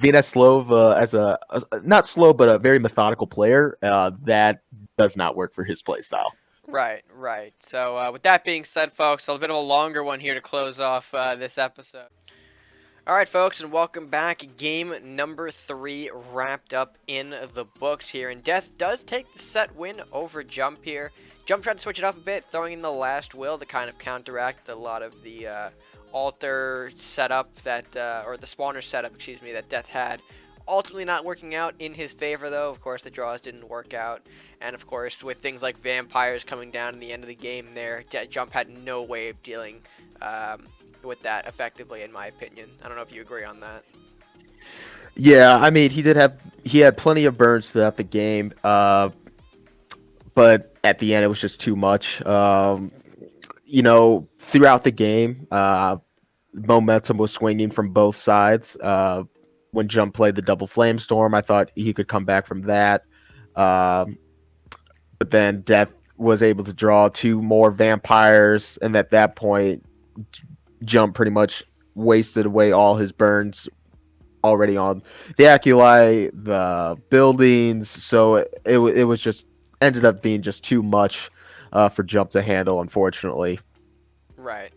being as slow of as not slow but a very methodical player, that does not work for his play style. right. So with that being said, folks, a bit of a longer one here to close off this episode. All right, folks, and welcome back. Game number 3 wrapped up in the books here, and Death does take the set win over Jump here. Jump tried to switch it up a bit, throwing in the last will to kind of counteract a lot of the altar setup that, or the spawner setup, excuse me, that Death had. Ultimately not working out in his favor, though. Of course, the draws didn't work out. And, of course, with things like vampires coming down in the end of the game there, Jump had no way of dealing with that effectively, in my opinion. I don't know if you agree on that. Yeah, I mean he had plenty of burns throughout the game, but at the end it was just too much. Throughout the game, momentum was swinging from both sides. When Jump played the double flame storm, I thought he could come back from that. Um, but then Death was able to draw 2 more vampires, and at that point, Jump pretty much wasted away all his burns already on the Aculi, the buildings. So it was just ended up being just too much for Jump to handle, unfortunately. Right.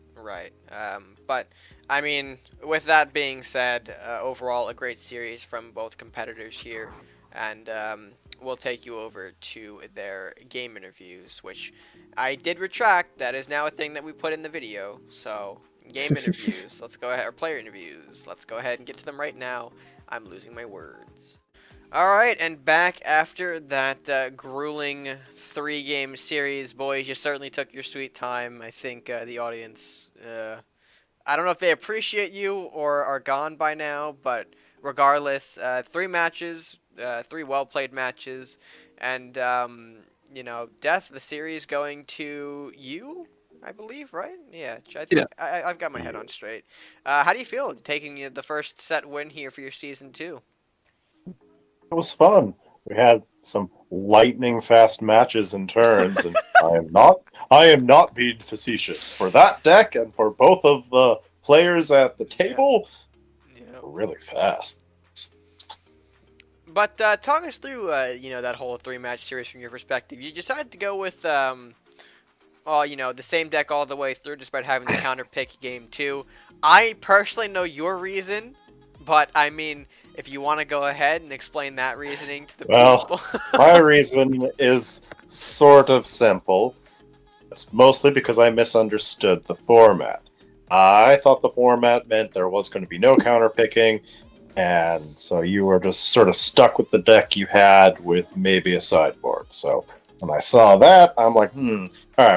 But I mean, with that being said, overall a great series from both competitors here, and we'll take you over to their game interviews, which I did retract. That is now a thing that we put in the video. So game interviews. Let's go ahead, or player interviews. Let's go ahead and get to them right now. I'm losing my words. Alright, and back after that grueling 3-game series. Boys, you certainly took your sweet time. I think the audience, I don't know if they appreciate you or are gone by now, but regardless, 3 matches, 3 well-played matches, and, Death, the series going to you, I believe, right? Yeah, I Yeah. think I've got my head on straight. How do you feel taking the first set win here for your season 2? It was fun. We had some lightning fast matches and turns, and I am not being facetious. For that deck and for both of the players at the table, Yeah. really fast. But talk us through, that whole three-match series from your perspective. You decided to go with, the same deck all the way through, despite having the counter pick game two. I personally know your reason, but I mean, if you want to go ahead and explain that reasoning to the Well, people. my reason is sort of simple. It's mostly because I misunderstood the format. I thought the format meant there was going to be no counterpicking, and so you were just sort of stuck with the deck you had with maybe a sideboard. So when I saw that, I'm like, alright,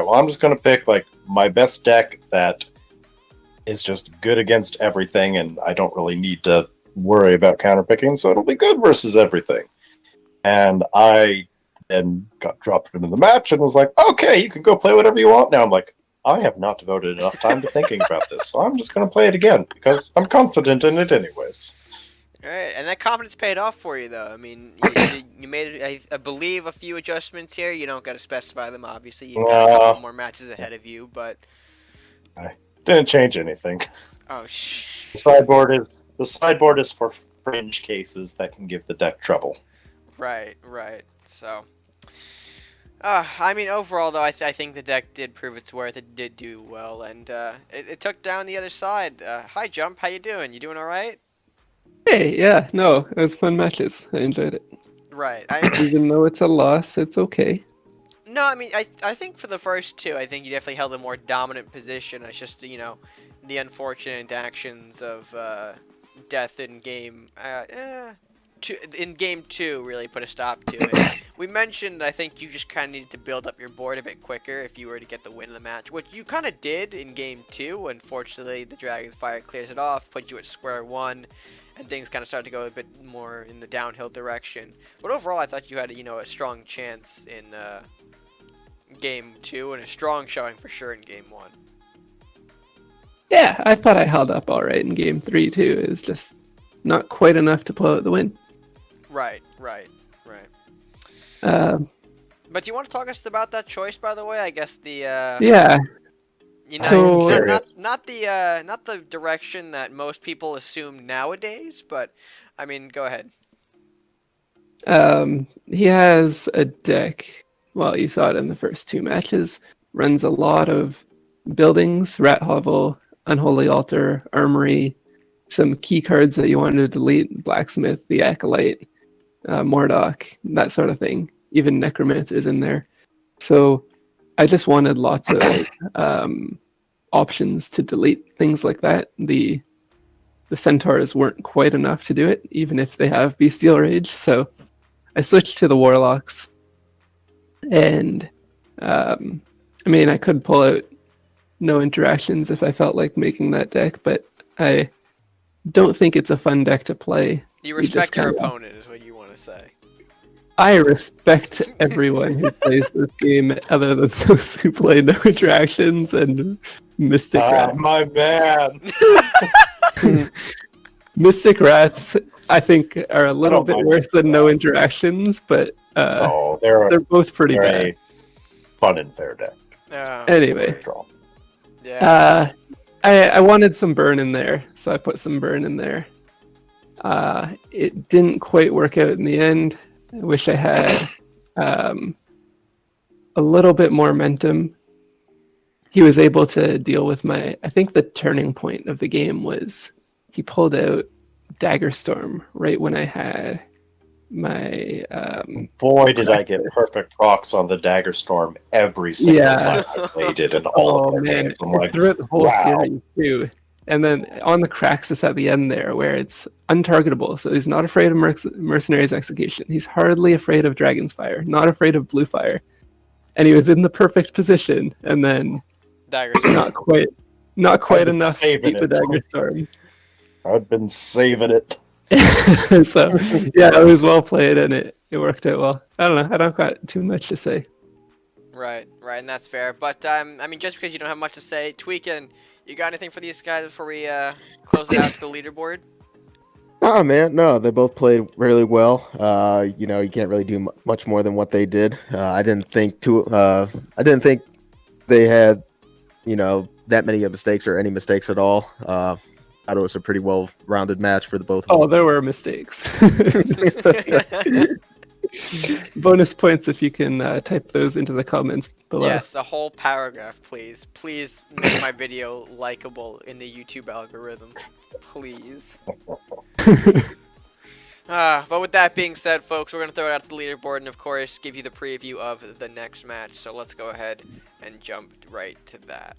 well, I'm just going to pick like my best deck that is just good against everything, and I don't really need to worry about counterpicking, so it'll be good versus everything. And I then got dropped into the match and was like, okay, you can go play whatever you want now. I'm like, I have not devoted enough time to thinking about this, so I'm just going to play it again because I'm confident in it anyways. All right, and that confidence paid off for you, though. I mean, you made, I believe, a few adjustments here. You don't got to specify them, obviously. You've got a couple more matches ahead of you, but I didn't change anything. oh The sideboard is for fringe cases that can give the deck trouble. right. So, I mean, overall, though, I think the deck did prove its worth. It did do well, and it took down the other side. Hi, Jump. How you doing? You doing all right? Hey, yeah, no, it was fun matches. I enjoyed it. Right. Even though it's a loss, it's okay. No, I mean, I think for the first two, I think you definitely held a more dominant position. It's just, the unfortunate actions of death in game two really put a stop to it. We mentioned, I think you just kind of needed to build up your board a bit quicker if you were to get the win of the match, which you kind of did in game two. Unfortunately, the Dragon's Fire clears it off, puts you at square one, and things kind of start to go a bit more in the downhill direction. But overall, I thought you had a strong chance in game two and a strong showing for sure in game one. Yeah, I thought I held up all right in game three too. It was just not quite enough to pull out the win. Right. But do you want to talk us about that choice, by the way? I guess the yeah. so I'm not the direction that most people assume nowadays, but I mean, go ahead. He has a deck. Well, you saw it in the first two matches. Runs a lot of buildings, Rat Hovel, Unholy Altar, Armory, some key cards that you wanted to delete, Blacksmith, the Acolyte, Mordock, that sort of thing. Even Necromancer's in there. So I just wanted lots of options to delete things like that. The Centaurs weren't quite enough to do it, even if they have Bestial Rage. So I switched to the Warlocks. And I mean, I could pull out no interactions if I felt like making that deck, but I don't think it's a fun deck to play. You respect your opponent, is what you want to say. I respect everyone who plays this game, other than those who play no interactions and Mystic Rats. My man! Mystic Rats, I think, are a little bit worse than no interactions, but they're both pretty bad. A fun and fair deck. Anyway, yeah. I wanted some burn in there, so I put some burn in there. It didn't quite work out in the end. I wish I had a little bit more momentum. He was able to deal with I think the turning point of the game was he pulled out Daggerstorm right when I had my boy, did I get perfect procs on the Daggerstorm every single time I played it in all of their games. I'm like, throughout the whole wow. series too. And then on the Craxus at the end there, where it's untargetable, so he's not afraid of Mercenary's Execution. He's hardly afraid of Dragon's Fire, not afraid of Blue Fire. And he was in the perfect position, and then not quite enough to beat the Daggerstorm. I've been saving it. So yeah, it was well played, and it worked out well. I don't know. I don't got too much to say. Right, and that's fair. But I mean, just because you don't have much to say, Tweakin', you got anything for these guys before we close it out to the leaderboard? Oh man, no, they both played really well. You can't really do much more than what they did. I didn't think they had, that many mistakes or any mistakes at all. thought it was a pretty well-rounded match for the both Oh, of there were mistakes. Bonus points if you can type those into the comments below. Yes, a whole paragraph, please. Please make my video likable in the YouTube algorithm. Please. But with that being said, folks, we're going to throw it out to the leaderboard and, of course, give you the preview of the next match. So let's go ahead and jump right to that.